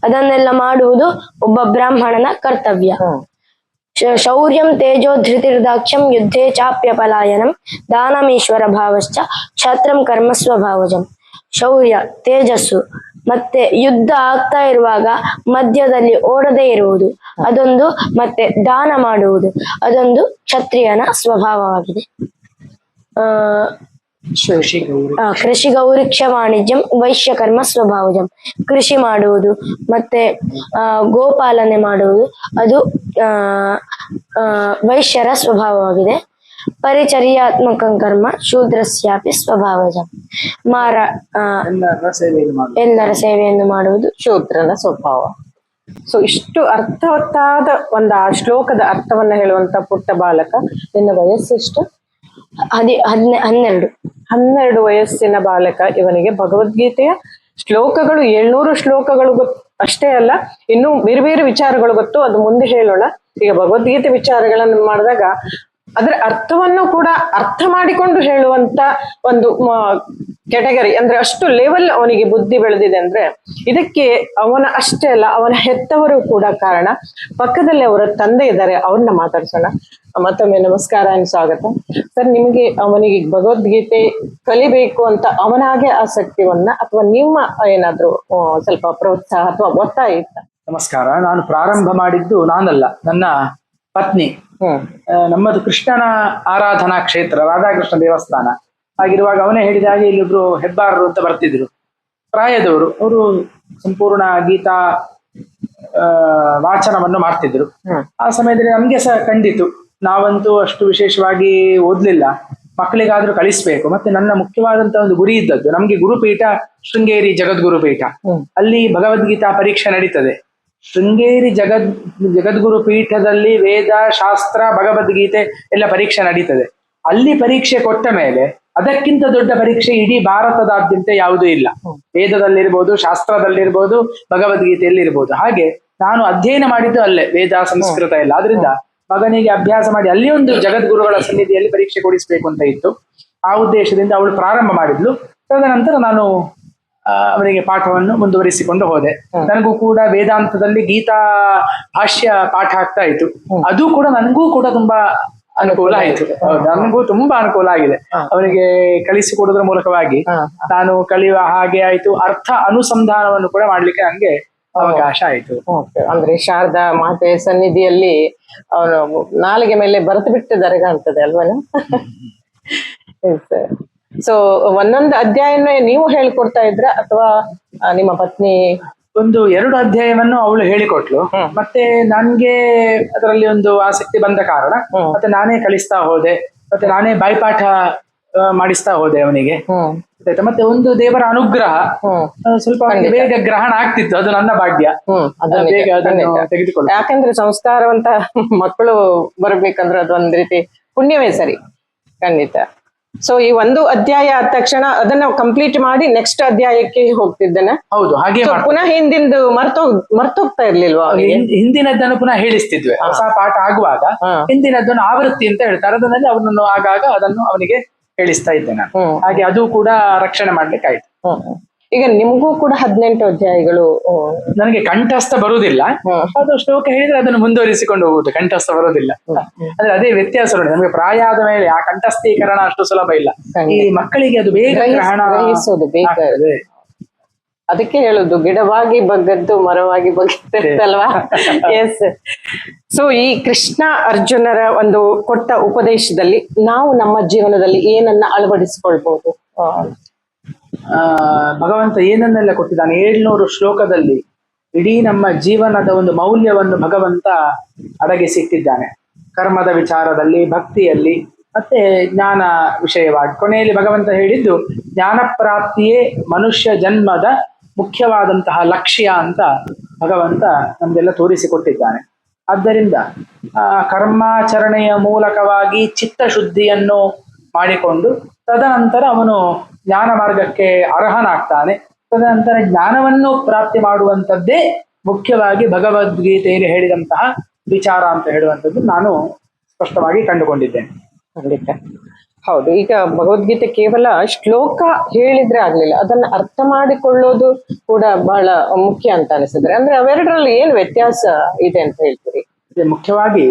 ಅದನ್ನೆಲ್ಲ ಮಾಡುವುದು ಒಬ್ಬ ಬ್ರಾಹ್ಮಣನ ಕರ್ತವ್ಯ. ಶೌರ್ಯಂ ತೇಜೋಧೃತಿರ್ದಾಕ್ಷ್ಯಂ ಯುದ್ಧೇ ಚಾಪ್ಯಪಲಾಯನಂ ದಾನಮೀಶ್ವರ ಭಾವಶ್ಚ ಕ್ಷಾತ್ರಂ ಕರ್ಮ ಸ್ವಭಾವಜಂ. ಶೌರ್ಯ, ತೇಜಸ್ಸು, ಮತ್ತೆ ಯುದ್ಧ ಆಗ್ತಾ ಇರುವಾಗ ಮಧ್ಯದಲ್ಲಿ ಓಡದೇ ಇರುವುದು ಅದೊಂದು, ಮತ್ತೆ ದಾನ ಮಾಡುವುದು ಅದೊಂದು ಕ್ಷತ್ರಿಯನ ಸ್ವಭಾವವಾಗಿದೆ. ಕೃಷಿ ಗೌರಿಕ್ಷ ವಾಣಿಜ್ಯಂ ವೈಶ್ಯಕರ್ಮ ಸ್ವಭಾವಜಂ, ಕೃಷಿ ಮಾಡುವುದು ಮತ್ತೆ ಗೋಪಾಲನೆ ಮಾಡುವುದು ಅದು ವೈಶ್ಯರ ಸ್ವಭಾವವಾಗಿದೆ. ಪರಿಚರ್ಯಾತ್ಮಕ ಕರ್ಮ ಶೂದ್ರಸ್ಯಾಪಿ ಸ್ವಭಾವಜಂ, ಎಲ್ಲರ ಸೇವೆಯನ್ನು ಮಾಡುವುದು ಶೂದ್ರನ ಸ್ವಭಾವ. ಸೊ ಇಷ್ಟು ಅರ್ಥವತ್ತಾದ ಒಂದು ಆ ಶ್ಲೋಕದ ಅರ್ಥವನ್ನ ಹೇಳುವಂತ ಪುಟ್ಟ ಬಾಲಕ, ನಿನ್ನ ವಯಸ್ಸೆಷ್ಟು? 12 ವಯಸ್ಸಿನ ಬಾಲಕ. ಇವನಿಗೆ ಭಗವದ್ಗೀತೆಯ ಶ್ಲೋಕಗಳು 700 ಶ್ಲೋಕಗಳು ಅಷ್ಟೇ ಅಲ್ಲ, ಇನ್ನು ಬೇರೆ ಬೇರೆ ವಿಚಾರಗಳು ಗೊತ್ತು. ಅದು ಮುಂದೆ ಹೇಳೋಣ. ಈಗ ಭಗವದ್ಗೀತೆ ವಿಚಾರಗಳನ್ನು ಮಾಡಿದಾಗ ಅದರ ಅರ್ಥವನ್ನು ಕೂಡ ಅರ್ಥ ಮಾಡಿಕೊಂಡು ಹೇಳುವಂತ ಒಂದು ಕೆಟಗರಿ, ಅಂದ್ರೆ ಅಷ್ಟು ಲೆವೆಲ್ ಅವನಿಗೆ ಬುದ್ಧಿ ಬೆಳೆದಿದೆ. ಅಂದ್ರೆ ಇದಕ್ಕೆ ಅವನ ಅಷ್ಟೇ ಅಲ್ಲ, ಅವನ ಹೆತ್ತವರು ಕೂಡ ಕಾರಣ. ಪಕ್ಕದಲ್ಲಿ ಅವರ ತಂದೆ ಇದ್ದಾರೆ, ಅವ್ರನ್ನ ಮಾತಾಡ್ಸೋಣ. ಮತ್ತೊಮ್ಮೆ ನಮಸ್ಕಾರ and ಸ್ವಾಗತ ಸರ್. ನಿಮಗೆ ಅವನಿಗೆ ಭಗವದ್ಗೀತೆ ಕಲಿಬೇಕು ಅಂತ ಅವನಾಗೆ ಆಸಕ್ತಿವನ್ನ ಅಥವಾ ನಿಮ್ಮ ಏನಾದ್ರು ಸ್ವಲ್ಪ ಪ್ರೋತ್ಸಾಹ ಅಥವಾ ಒತ್ತಾಯ ಇತ್ತ? ನಮಸ್ಕಾರ. ನಾನು ಪ್ರಾರಂಭ ಮಾಡಿದ್ದು ನಾನಲ್ಲ, ನನ್ನ ಪತ್ನಿ. ನಮ್ಮದು ಕೃಷ್ಣನ ಆರಾಧನಾ ಕ್ಷೇತ್ರ, ರಾಧಾಕೃಷ್ಣ ದೇವಸ್ಥಾನ ಆಗಿರುವಾಗ ಅವನೇ ಹೇಳಿದ ಹಾಗೆ ಇಲ್ಲಿಬ್ರು ಹೆಬ್ಬಾರರು ಅಂತ ಬರ್ತಿದ್ರು, ಪ್ರಾಯದವರು. ಅವರು ಸಂಪೂರ್ಣ ಗೀತಾ ವಾಚನವನ್ನು ಮಾಡ್ತಿದ್ರು. ಆ ಸಮಯದಲ್ಲಿ ನಮ್ಗೆ ಸಹ ಕಂಡಿತು, ನಾವಂತೂ ಅಷ್ಟು ವಿಶೇಷವಾಗಿ ಓದ್ಲಿಲ್ಲ, ಮಕ್ಕಳಿಗಾದ್ರೂ ಕಲಿಸ್ಬೇಕು. ಮತ್ತೆ ನನ್ನ ಮುಖ್ಯವಾದಂತ ಒಂದು ಗುರಿ ಇದ್ದದ್ದು, ನಮ್ಗೆ ಗುರುಪೀಠ ಶೃಂಗೇರಿ ಜಗದ್ಗುರುಪೀಠ, ಅಲ್ಲಿ ಭಗವದ್ಗೀತಾ ಪರೀಕ್ಷೆ ನಡೀತದೆ. ಶೃಂಗೇರಿ ಜಗದ್ಗುರು ಪೀಠದಲ್ಲಿ ವೇದ, ಶಾಸ್ತ್ರ, ಭಗವದ್ಗೀತೆ ಎಲ್ಲ ಪರೀಕ್ಷೆ ನಡೀತದೆ. ಅಲ್ಲಿ ಪರೀಕ್ಷೆ ಕೊಟ್ಟ ಮೇಲೆ ಅದಕ್ಕಿಂತ ದೊಡ್ಡ ಪರೀಕ್ಷೆ ಇಡೀ ಭಾರತದಾದ್ಯಂತ ಯಾವುದೂ ಇಲ್ಲ. ವೇದದಲ್ಲಿರ್ಬೋದು, ಶಾಸ್ತ್ರದಲ್ಲಿರ್ಬೋದು, ಭಗವದ್ಗೀತೆಯಲ್ಲಿರ್ಬೋದು. ಹಾಗೆ ನಾನು ಅಧ್ಯಯನ ಮಾಡಿದ್ದು ಅಲ್ಲೇ, ವೇದ, ಸಂಸ್ಕೃತ ಎಲ್ಲ. ಆದ್ರಿಂದ ಮಗನಿಗೆ ಅಭ್ಯಾಸ ಮಾಡಿ ಅಲ್ಲಿ ಒಂದು ಜಗದ್ಗುರುಗಳ ಸನ್ನಿಧಿಯಲ್ಲಿ ಪರೀಕ್ಷೆ ಕೊಡಿಸ್ಬೇಕು ಅಂತ ಇತ್ತು. ಆ ಉದ್ದೇಶದಿಂದ ಅವಳು ಪ್ರಾರಂಭ ಮಾಡಿದ್ಲು. ತದನಂತರ ನಾನು ಅವನಿಗೆ ಪಾಠವನ್ನು ಮುಂದುವರಿಸಿಕೊಂಡು ಹೋದೆ. ನನಗೂ ಕೂಡ ವೇದಾಂತದಲ್ಲಿ ಗೀತಾ ಭಾಷ್ಯ ಪಾಠ ಆಗ್ತಾ ಇತ್ತು. ಅದು ಕೂಡ ನನಗೂ ಕೂಡ ತುಂಬಾ ಅನುಕೂಲ ಆಯಿತು. ನನಗೂ ತುಂಬಾ ಅನುಕೂಲ ಆಗಿದೆ. ಅವನಿಗೆ ಕಲಿಸಿಕೊಡೋದ್ರ ಮೂಲಕವಾಗಿ ನಾನು ಕಲಿಯುವ ಹಾಗೆ ಆಯ್ತು. ಅರ್ಥ ಅನುಸಂಧಾನವನ್ನು ಕೂಡ ಮಾಡ್ಲಿಕ್ಕೆ ನನಗೆ ಅವಕಾಶ ಆಯ್ತು. ಅಂದ್ರೆ ಶಾರದಾ ಮಾತೆ ಸನ್ನಿಧಿಯಲ್ಲಿ ಅವನು ನಾಲಿಗೆ ಮೇಲೆ ಬರೆದು ಬಿಟ್ಟಿದ್ದಾರೆ ಕಾಣ್ತದೆ ಅಲ್ವನ? ಸೊ ಒಂದೊಂದು ಅಧ್ಯಾಯನ ನೀವು ಹೇಳಿಕೊಡ್ತಾ ಇದ್ರ ಅಥವಾ ನಿಮ್ಮ ಪತ್ನಿ? 1-2 ಅಧ್ಯಾಯವನ್ನು ಅವಳು ಹೇಳಿಕೊಟ್ಲು. ಮತ್ತೆ ನನ್ಗೆ ಅದರಲ್ಲಿ ಒಂದು ಆಸಕ್ತಿ ಬಂದ ಕಾರಣ ಮತ್ತೆ ನಾನೇ ಕಲಿಸ್ತಾ ಹೋದೆ. ಮತ್ತೆ ನಾನೇ ಬಾಯ್ಪಾಠ ಮಾಡಿಸ್ತಾ ಹೋದೆ ಅವನಿಗೆ. ಮತ್ತೆ ಒಂದು ದೇವರ ಅನುಗ್ರಹ, ಸ್ವಲ್ಪ ಬೇಗ ಗ್ರಹಣ ಆಗ್ತಿತ್ತು. ಅದು ನನ್ನ ಭಾಗ್ಯ. ಬೇಗ ಅದನ್ನು ತೆಗೆದುಕೊಳ್ಳ. ಯಾಕಂದ್ರೆ ಸಂಸ್ಕಾರವಂತ ಮಕ್ಕಳು ಬರ್ಬೇಕಂದ್ರೆ ಅದೊಂದ್ ರೀತಿ ಪುಣ್ಯವೇ ಸರಿ, ಖಂಡಿತ. ಸೊ ಈ ಒಂದು ಅಧ್ಯಾಯ ಆದ ತಕ್ಷಣ ಅದನ್ನ ಕಂಪ್ಲೀಟ್ ಮಾಡಿ ನೆಕ್ಸ್ಟ್ ಅಧ್ಯಾಯಕ್ಕೆ ಹೋಗ್ತಿದ್ದೇನೆ. ಹೌದು, ಹಾಗೆ ಪುನಃ ಹಿಂದಿಂದು ಮರ್ತೋಗ್ತಾ ಇರ್ಲಿಲ್ವಾ? ಹಿಂದಿನದ್ದನ್ನು ಪುನಃ ಹೇಳಿಸ್ತಿದ್ವಿ. ಹೊಸ ಪಾಠ ಆಗುವಾಗ ಹಿಂದಿನದ್ದನ್ನು ಆವೃತ್ತಿ ಅಂತ ಹೇಳ್ತಾರೆ, ಅದನ್ನಲ್ಲಿ ಅವನನ್ನು ಆಗಾಗ ಅದನ್ನು ಅವನಿಗೆ ಹೇಳಿಸ್ತಾ ಇದ್ದೆ ನಾನು. ಹಾಗೆ ಅದು ಕೂಡ ರಕ್ಷಣೆ ಮಾಡ್ಲಿಕ್ಕೆ ಆಯ್ತು. ಈಗ ನಿಮಗೂ ಕೂಡ 18 ಅಧ್ಯಾಯಗಳು. ನನಗೆ ಕಂಠಸ್ಥ ಬರುವುದಿಲ್ಲ, ಅದು ಶ್ಲೋಕ ಹೇಳಿದ್ರೆ ಅದನ್ನು ಮುಂದುವರಿಸಿಕೊಂಡು ಹೋಗುದು. ಕಂಠಸ್ಥ ಬರುವುದಿಲ್ಲ. ಅಂದ್ರೆ ಅದೇ ವ್ಯತ್ಯಾಸ ನೋಡಿ. ನಮಗೆ ಪ್ರಾಯ ಆದ ಮೇಲೆ ಆ ಕಂಠಸ್ಥೀಕರಣ ಅಷ್ಟು ಸುಲಭ ಇಲ್ಲ. ಈ ಮಕ್ಕಳಿಗೆ ಅದು ಬೇಗ ಗ್ರಹಿಸೋದು ಬೇಕಾದ್ರೆ. ಅದಕ್ಕೆ ಹೇಳುದು ಗಿಡವಾಗಿ ಬಗ್ಗದ್ದು ಮರವಾಗಿ ಬಗ್ಗತ್ತಲ್ವಾ? ಎಸ್. ಸೊ ಈ ಕೃಷ್ಣ ಅರ್ಜುನರ ಒಂದು ಕೊಟ್ಟ ಉಪದೇಶದಲ್ಲಿ ನಾವು ನಮ್ಮ ಜೀವನದಲ್ಲಿ ಏನನ್ನ ಅಳವಡಿಸಿಕೊಳ್ಬಹುದು? ಭಗವಂತ ಏನನ್ನೆಲ್ಲ ಕೊಟ್ಟಿದ್ದಾನೆ. 700 ಶ್ಲೋಕದಲ್ಲಿ ಇಡೀ ನಮ್ಮ ಜೀವನದ ಒಂದು ಮೌಲ್ಯವನ್ನು ಭಗವಂತ ಅಡಗಿಸಿಟ್ಟಿದ್ದಾನೆ. ಕರ್ಮದ ವಿಚಾರದಲ್ಲಿ, ಭಕ್ತಿಯಲ್ಲಿ, ಮತ್ತೆ ಜ್ಞಾನ ವಿಷಯವಾಗಿ. ಕೊನೆಯಲ್ಲಿ ಭಗವಂತ ಹೇಳಿದ್ದು ಜ್ಞಾನ ಪ್ರಾಪ್ತಿಯೇ ಮನುಷ್ಯ ಜನ್ಮದ ಮುಖ್ಯವಾದಂತಹ ಲಕ್ಷ್ಯ ಅಂತ ಭಗವಂತ ನಮ್ಗೆಲ್ಲ ತೋರಿಸಿಕೊಟ್ಟಿದ್ದಾನೆ. ಆದ್ದರಿಂದ ಕರ್ಮಾಚರಣೆಯ ಮೂಲಕವಾಗಿ ಚಿತ್ತಶುದ್ಧಿಯನ್ನು ಮಾಡಿಕೊಂಡು ತದನಂತರ ಅವನು ಜ್ಞಾನ ಮಾರ್ಗಕ್ಕೆ ಅರ್ಹನಾಗ್ತಾನೆ. ತದನಂತರ ಜ್ಞಾನವನ್ನು ಪ್ರಾಪ್ತಿ ಮಾಡುವಂಥದ್ದೇ ಮುಖ್ಯವಾಗಿ ಭಗವದ್ಗೀತೆಯಲ್ಲಿ ಹೇಳಿದಂತಹ ವಿಚಾರ ಅಂತ ಹೇಳುವಂಥದ್ದು ನಾನು ಸ್ಪಷ್ಟವಾಗಿ ಕಂಡುಕೊಂಡಿದ್ದೇನೆ. ಖಂಡಿತ ಹೌದು. ಈಗ ಭಗವದ್ಗೀತೆ ಕೇವಲ ಶ್ಲೋಕ ಹೇಳಿದ್ರೆ ಆಗ್ಲಿಲ್ಲ, ಅದನ್ನ ಅರ್ಥ ಮಾಡಿಕೊಳ್ಳೋದು ಕೂಡ ಬಹಳ ಮುಖ್ಯ ಅಂತ ಅನಿಸಿದ್ರೆ. ಅಂದ್ರೆ ಅವೆರಡರಲ್ಲಿ ಏನ್ ವ್ಯತ್ಯಾಸ ಇದೆ ಅಂತ ಹೇಳ್ತೀರಿ? ಇದು ಮುಖ್ಯವಾಗಿ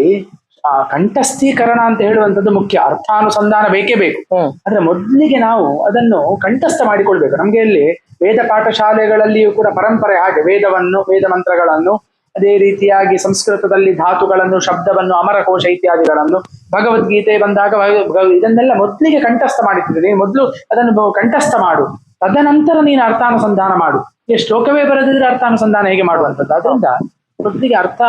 ಕಂಠಸ್ಥೀಕರಣ ಅಂತ ಹೇಳುವಂಥದ್ದು ಮುಖ್ಯ. ಅರ್ಥಾನುಸಂಧಾನ ಬೇಕೇ ಬೇಕು. ಆದ್ರೆ ಮೊದಲಿಗೆ ನಾವು ಅದನ್ನು ಕಂಠಸ್ಥ ಮಾಡಿಕೊಳ್ಬೇಕು. ನಮ್ಗೆ ಇಲ್ಲಿ ವೇದ ಪಾಠಶಾಲೆಗಳಲ್ಲಿಯೂ ಕೂಡ ಪರಂಪರೆ ಹಾಗೆ, ವೇದ ಮಂತ್ರಗಳನ್ನು, ಅದೇ ರೀತಿಯಾಗಿ ಸಂಸ್ಕೃತದಲ್ಲಿ ಧಾತುಗಳನ್ನು, ಶಬ್ದವನ್ನು, ಅಮರಕೋಶ ಇತ್ಯಾದಿಗಳನ್ನು, ಭಗವದ್ಗೀತೆ ಬಂದಾಗ ಇದನ್ನೆಲ್ಲ ಮೊದಲಿಗೆ ಕಂಠಸ್ಥ ಮಾಡಿಟ್ಟಿದೆ. ನೀನು ಮೊದಲು ಅದನ್ನು ಕಂಠಸ್ಥ ಮಾಡು, ತದನಂತರ ನೀನು ಅರ್ಥಾನುಸಂಧಾನ ಮಾಡು. ಈ ಶ್ಲೋಕವೇ ಬರೆದಿದ್ರೆ ಅರ್ಥಾನುಸಂಧಾನ ಹೇಗೆ ಮಾಡುವಂಥದ್ದು? ಅದರಿಂದ ಮೊದಲಿಗೆ ಅರ್ಥ,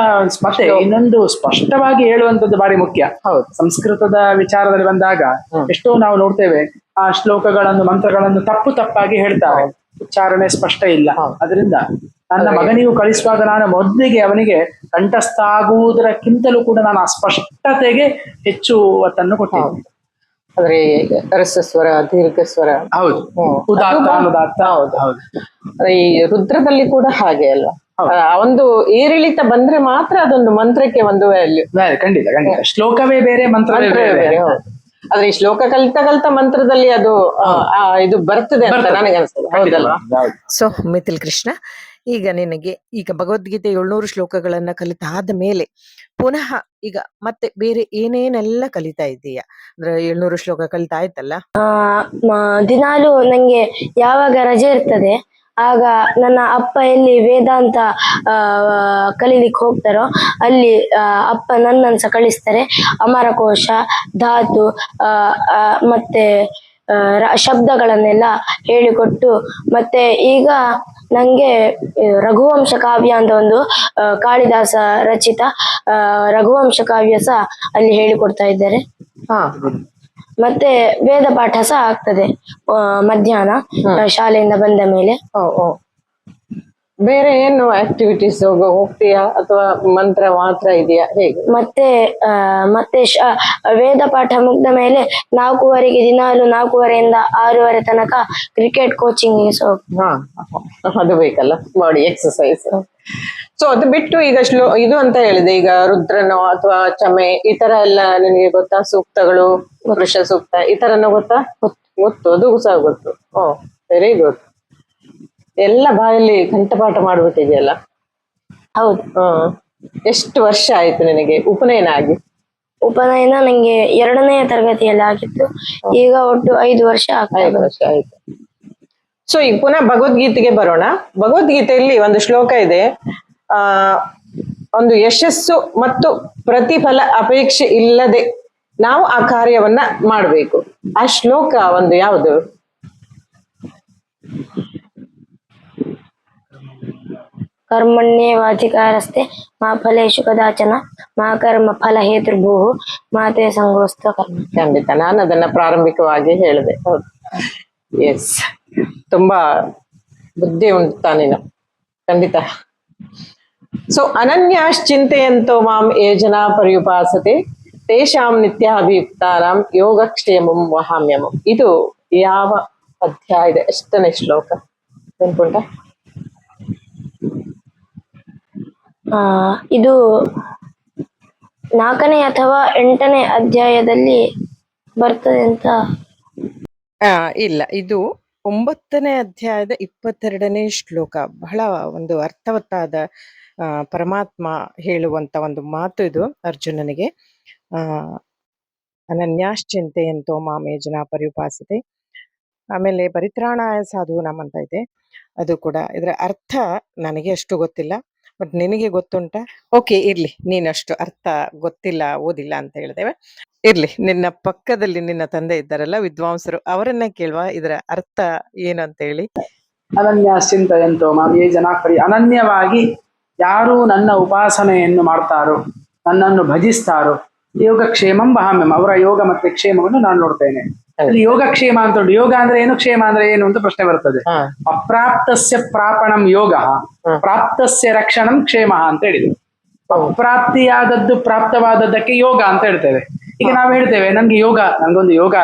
ಮತ್ತೆ ಇನ್ನೊಂದು ಸ್ಪಷ್ಟವಾಗಿ ಹೇಳುವಂಥದ್ದು ಬಾರಿ ಮುಖ್ಯ. ಹೌದು, ಸಂಸ್ಕೃತದ ವಿಚಾರದಲ್ಲಿ ಬಂದಾಗ ಎಷ್ಟೋ ನಾವು ನೋಡ್ತೇವೆ ಆ ಶ್ಲೋಕಗಳನ್ನು, ಮಂತ್ರಗಳನ್ನು ತಪ್ಪಾಗಿ ಹೇಳ್ತಾರೆ, ಉಚ್ಚಾರಣೆ ಸ್ಪಷ್ಟ ಇಲ್ಲ. ಅದರಿಂದ ನನ್ನ ಮಗನಿಗೂ ಕಳಿಸುವಾಗ ನಾನು ಮೊದಲಿಗೆ ಅವನಿಗೆ ಕಂಠಸ್ಥ ಆಗುವುದಕ್ಕಿಂತಲೂ ಕೂಡ ನಾನು ಆ ಸ್ಪಷ್ಟತೆಗೆ ಹೆಚ್ಚು ಒತ್ತನ್ನು ಕೊಟ್ಟಿದ್ದೆ. ಅಂದ್ರೆ ರಸಸ್ವರ, ದೀರ್ಘಸ್ವರ. ಹೌದು, ಉದಾತ್ತ, ಅನುದಾತ್ತ. ಹೌದು ಹೌದು. ಈ ರುದ್ರದಲ್ಲಿ ಕೂಡ ಹಾಗೆ ಅಲ್ಲ, ಒಂದು ಏರಿಳಿತ ಬಂದ್ರೆ ಮಾತ್ರ ಅದೊಂದು ಮಂತ್ರಕ್ಕೆ ಒಂದು ವ್ಯಾಲ್ಯೂ. ಖಂಡಿತ ಖಂಡಿತ. ಶ್ಲೋಕವೇ ಬೇರೆ, ಮಂತ್ರವೇ ಬೇರೆ. ಆದ್ರೆ ಈ ಶ್ಲೋಕ ಕಲಿತ ಮಂತ್ರದಲ್ಲಿ ಅದು ಇದು ಬರ್ತದೆ ಅಂತ ನನಗೆ ಅನ್ಸ್ತದೆ. ಹೌದಲ್ವಾ? ಸೊ ಮಿಥಿಲ್ ಕೃಷ್ಣ, ಈಗ ನಿನಗೆ ಈಗ ಭಗವದ್ಗೀತೆ 700 ಶ್ಲೋಕಗಳನ್ನ ಕಲಿತಾದ ಮೇಲೆ ಪುನಃ ಈಗ ಮತ್ತೆ ಬೇರೆ ಏನೇನೆಲ್ಲ ಕಲಿತಾ ಇದ್ದೀಯಾ? ಅಂದ್ರೆ 700 ಶ್ಲೋಕ ಕಲಿತಾ ಆಯ್ತಲ್ಲ, ದಿನಾಲು ನಂಗೆ ಯಾವಾಗ ರಜೆ ಇರ್ತದೆ ಆಗ ನನ್ನ ಅಪ್ಪ ಎಲ್ಲಿ ವೇದಾಂತ ಕಲೀಲಿಕ್ಕೆ ಹೋಗ್ತಾರೋ ಅಲ್ಲಿ ಅಪ್ಪ ನನ್ನನ್ಸ ಕಳಿಸ್ತಾರೆ. ಅಮರಕೋಶ, ಧಾತು ಮತ್ತೆ ಶಬ್ದಗಳನ್ನೆಲ್ಲ ಹೇಳಿಕೊಟ್ಟು, ಮತ್ತೆ ಈಗ ನಂಗೆ ರಘುವಂಶ ಕಾವ್ಯ ಅಂತ ಒಂದು ಕಾಳಿದಾಸ ರಚಿತ ರಘುವಂಶ ಕಾವ್ಯ ಸಹ ಅಲ್ಲಿ ಹೇಳಿಕೊಡ್ತಾ ಇದ್ದಾರೆ. ಮತ್ತೆ ವೇದ ಪಾಠ ಸಹ ಆಗ್ತದೆ ಮಧ್ಯಾಹ್ನ ಶಾಲೆಯಿಂದ ಬಂದ ಮೇಲೆ. ಬೇರೆ ಏನು ಆಕ್ಟಿವಿಟೀಸ್ ಹೋಗ್ತೀಯಾ ಅಥವಾ ಮಂತ್ರ ಮಾತ್ರ ಇದೆಯಾ, ಹೇಗೆ? ಮತ್ತೆ ವೇದ ಪಾಠ ಮುಗ್ದ ಮೇಲೆ 4:15 ದಿನಾಲು 4:15 ಇಂದ 6:30 ತನಕ ಕ್ರಿಕೆಟ್ ಕೋಚಿಂಗ್. ಅದು ಬೇಕಲ್ಲ, ಬಾಡಿ ಎಕ್ಸರ್ಸೈಸ್. ಸೊ ಅದು ಬಿಟ್ಟು ಈಗ ಇದು ಅಂತ ಹೇಳಿದೆ, ಈಗ ರುದ್ರನೋ ಅಥವಾ ಚಮೆ ಈ ತರ ಎಲ್ಲ ನಿನಗೆ ಗೊತ್ತಾ? ಸೂಕ್ತಗಳು, ಪುರುಷ ಸೂಕ್ತ ಈ ತರನೋ ಗೊತ್ತಾ? ಗೊತ್ತು, ಅದು ಸಹ ಗೊತ್ತು. Very good. ಎಲ್ಲ ಬಾಯಲ್ಲಿ ಕಂಠಪಾಠ ಮಾಡ್ಬಿಟ್ಟಿದೆಯಲ್ಲ. ಹೌದು. ಎಷ್ಟು ವರ್ಷ ಆಯ್ತು ನಿನಗೆ ಉಪನಯನ ಆಗಿ? ಉಪನಯನ ನಂಗೆ 2ನೇ ತರಗತಿಯಲ್ಲಿ ಆಗಿತ್ತು. ಈಗ ಒಟ್ಟು 5 ವರ್ಷ ಆಯ್ತು. ಸೊ ಈಗ ಪುನಃ ಭಗವದ್ಗೀತೆಗೆ ಬರೋಣ. ಭಗವದ್ಗೀತೆಯಲ್ಲಿ ಒಂದು ಶ್ಲೋಕ ಇದೆ, ಒಂದು ಯಶಸ್ಸು ಮತ್ತು ಪ್ರತಿಫಲ ಅಪೇಕ್ಷೆ ಇಲ್ಲದೆ ನಾವು ಆ ಕಾರ್ಯವನ್ನ ಮಾಡಬೇಕು. ಆ ಶ್ಲೋಕ ಒಂದು ಯಾವುದು? ಕರ್ಮಣ್ಯೇವಾಧಿಕಾರಸ್ತೆ ಮಾ ಫಲೇಷು ಕದಾಚನ ಮಾ ಕರ್ಮ ಫಲ ಹೇತುರ್ಭೂಃ ಮಾತೆ ಸಂಗೋಸ್ತ ಕರ್ಮ. ಖಂಡಿತ, ನಾನು ಅದನ್ನ ಪ್ರಾರಂಭಿಕವಾಗಿ ಹೇಳಿದೆ. ಹೌದು, ಎಸ್, ತುಂಬಾ ಬುದ್ಧಿ ಉಂಟು ನೀನು, ಖಂಡಿತ. ಸೊ ಅನನ್ಯಾಶ್ಚಿಂತೆಯಂತೋ ಮಾಂ ಯೇ ಜನಾ ಪರ್ಯುಪಾಸತೆ ತೇಷಾಂ ನಿತ್ಯಾಭಿಯುಕ್ತಾನಾಂ ಯೋಗಕ್ಷೇಮಂ ವಹಾಮ್ಯಮಂ. ಇದು ಯಾವ ಅಧ್ಯಾಯದ ಎಷ್ಟನೇ ಶ್ಲೋಕ ನೆನ್ಪುಂಟ? ಇದು 4ನೇ ಅಥವಾ 8ನೇ ಅಧ್ಯಾಯದಲ್ಲಿ ಬರ್ತದೆ ಅಂತ. ಇಲ್ಲ, ಇದು 9ನೇ ಅಧ್ಯಾಯದ 22ನೇ ಶ್ಲೋಕ. ಬಹಳ ಒಂದು ಅರ್ಥವತ್ತಾದ ಪರಮಾತ್ಮ ಹೇಳುವಂತ ಒಂದು ಮಾತು ಇದು ಅರ್ಜುನನಿಗೆ. ಅನನ್ಯಾಶ್ಚಿಂತೆಯಂತೋ ಮಾಂ ಯೇ ಜನಾ ಪರ್ಯುಪಾಸತೆ. ಆಮೇಲೆ ಪರಿತ್ರಾಣಾಯ ಸಾಧೂನಾಂ ಅಂತ ಇದೆ, ಅದು ಕೂಡ. ಇದರ ಅರ್ಥ ನನಗೆ ಅಷ್ಟು ಗೊತ್ತಿಲ್ಲ, ಬಟ್ ನಿನಗೆ ಗೊತ್ತುಂಟ? ಓಕೆ, ಇರ್ಲಿ, ನೀನಷ್ಟು ಅರ್ಥ ಗೊತ್ತಿಲ್ಲ, ಓದಿಲ್ಲ ಅಂತ ಹೇಳಿದೇವೆ, ಇರ್ಲಿ. ನಿನ್ನ ಪಕ್ಕದಲ್ಲಿ ನಿನ್ನ ತಂದೆ ಇದ್ದಾರಲ್ಲ ವಿದ್ವಾಂಸರು, ಅವರನ್ನ ಕೇಳುವ ಇದರ ಅರ್ಥ ಏನು ಅಂತ ಹೇಳಿ. ಅನನ್ಯಾಶ್ಚಿಂತಯಂತೋ ಮಾಂ ಯೇ ಜನಾ ಅನನ್ಯವಾಗಿ ಯಾರು ನನ್ನ ಉಪಾಸನೆಯನ್ನು ಮಾಡ್ತಾರೋ, ನನ್ನನ್ನು ಭಜಿಸ್ತಾರೋ, ಯೋಗಕ್ಷೇಮಂ ವಹಾಮ್ಯಂ, ಅವರ ಯೋಗ ಮತ್ತೆ ಕ್ಷೇಮವನ್ನು ನಾನು ನೋಡ್ತೇನೆ. ಅಲ್ಲಿ ಯೋಗಕ್ಷೇಮ ಅಂತ ಉಂಟು. ಯೋಗ ಅಂದ್ರೆ ಏನು, ಕ್ಷೇಮ ಅಂದ್ರೆ ಏನು ಅಂತ ಪ್ರಶ್ನೆ ಬರ್ತದೆ. ಅಪ್ರಾಪ್ತಸ್ಯ ಪ್ರಾಪಣಂ ಯೋಗ, ಪ್ರಾಪ್ತಸ್ಯ ರಕ್ಷಣಂ ಕ್ಷೇಮ ಅಂತ ಹೇಳಿದ್ರು. ಅಪ್ರಾಪ್ತಿಯಾದದ್ದು ಪ್ರಾಪ್ತವಾದದ್ದಕ್ಕೆ ಯೋಗ ಅಂತ ಹೇಳ್ತೇವೆ. ಈಗ ನಾವು ಹೇಳ್ತೇವೆ ನನ್ಗೆ ಯೋಗ, ನನ್ಗೊಂದು ಯೋಗ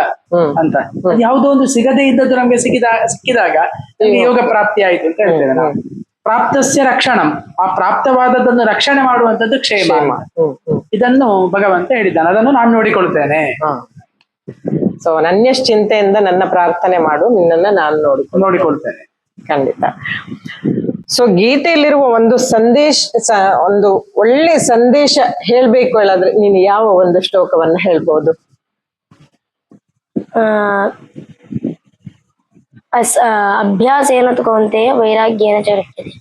ಅಂತ, ಅದು ಯಾವುದೋ ಒಂದು ಸಿಗದೇ ಇದ್ದದ್ದು ನಮ್ಗೆ ಸಿಕ್ಕಿದಾಗ ನಮ್ಗೆ ಯೋಗ ಪ್ರಾಪ್ತಿ ಆಯ್ತು ಅಂತ ಹೇಳ್ತೇವೆ ನಾವು. ಪ್ರಾಪ್ತಸ್ಯ ರಕ್ಷಣಂ, ಆ ಪ್ರಾಪ್ತವಾದದ್ದನ್ನು ರಕ್ಷಣೆ ಮಾಡುವಂತದ್ದು ಕ್ಷೇಮ. ಇದನ್ನು ಭಗವಂತ ಹೇಳಿದ್ದಾನೆ, ಅದನ್ನು ನಾನು ನೋಡಿಕೊಳ್ತೇನೆ. ಸೊ ನನ್ಯಶ್ಚಿಂತೆಯಿಂದ ನನ್ನ ಪ್ರಾರ್ಥನೆ ಮಾಡು, ನಿನ್ನನ್ನ ನಾನು ನೋಡಿಕೊಳ್ತೇನೆ. ಖಂಡಿತ. ಸೊ ಗೀತೆಯಲ್ಲಿರುವ ಒಂದು ಒಂದು ಒಳ್ಳೆ ಸಂದೇಶ ಹೇಳ್ಬೇಕು ಹೇಳಾದ್ರೆ ನೀನು ಯಾವ ಒಂದು ಶ್ಲೋಕವನ್ನ ಹೇಳ್ಬೋದು? ಅಭ್ಯಾಸೇನ ತು ಕೌಂತೆಯ ವೈರಾಗ್ಯೇನ ಚ ರಕ್ಷ್ಯತೆ,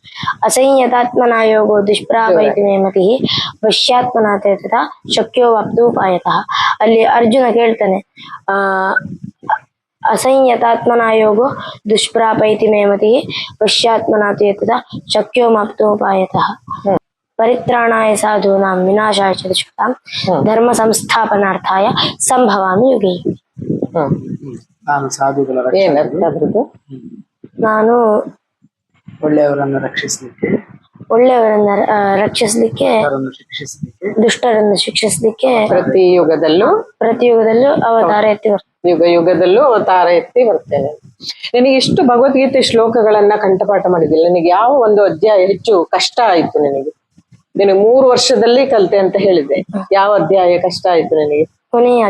ಅಸಂಯತಾತ್ಮನಾ ಯೋಗೋ ದುಷ್ಪ್ರಾಪೈತಿ ಮೇ ಮತಿಃ, ವಶ್ಯಾತ್ಮನಾ ತಥಾ ಶಕ್ಯೋ ವಾಪ್ತುಪಾಯತಃ. ಅಲ್ಲಿ ಅರ್ಜುನ ಕೇಳ್ತಾನೆ, ಅಸಂಯತಾತ್ಮನಾ ಯೋಗೋ ದುಷ್ಪ್ರಾಪೈತಿ ಮೇ ಮತಿಃ, ವಶ್ಯಾತ್ಮನಾ ತಥಾ ಶಕ್ಯೋ ವಾಪ್ತುಪಾಯತಃ. ಪರಿತ್ರಾಣಾಯ ಸಾಧೂನಾಂ ವಿನಾಶಾಯ ಚ ದುಷ್ಕೃತಾಂ, ಧರ್ಮ ಸಂಸ್ಥಾಪನಾರ್ಥಾಯ ಸಂಭವಾಮಿ ಯುಗೇ ಯುಗೇ. ನಾನು ಸಾಧುಗಳ ನಾನು ಒಳ್ಳೆಯವರನ್ನು ರಕ್ಷಿಸಲಿಕ್ಕೆ, ರಕ್ಷಿಸಲಿಕ್ಕೆ, ಶಿಕ್ಷಿಸಲಿಕ್ಕೆ, ದುಷ್ಟರನ್ನು ಶಿಕ್ಷಿಸಲಿಕ್ಕೆ ಪ್ರತಿ ಯುಗದಲ್ಲೂ ಅವತಾರ ಎತ್ತಿ ಯುಗದಲ್ಲೂ ಅವತಾರ ಎತ್ತಿ ಬರ್ತೇನೆ. ನಿನಗೆ ಇಷ್ಟು ಭಗವದ್ಗೀತೆ ಶ್ಲೋಕಗಳನ್ನ ಕಂಠಪಾಠ ಮಾಡಿದಿಲ್ಲ, ನಿನಗೆ ಯಾವ ಒಂದು ಅಧ್ಯಾಯ ಹೆಚ್ಚು ಕಷ್ಟ ಆಯ್ತು ನಿನಗೆ? ನಿನಗೆ 3 ವರ್ಷದಲ್ಲಿ ಕಲಿತೆ ಅಂತ ಹೇಳಿದೆ, ಯಾವ ಅಧ್ಯಾಯ ಕಷ್ಟ ಆಯ್ತು ನಿನಗೆ? ಕೊನೆಯ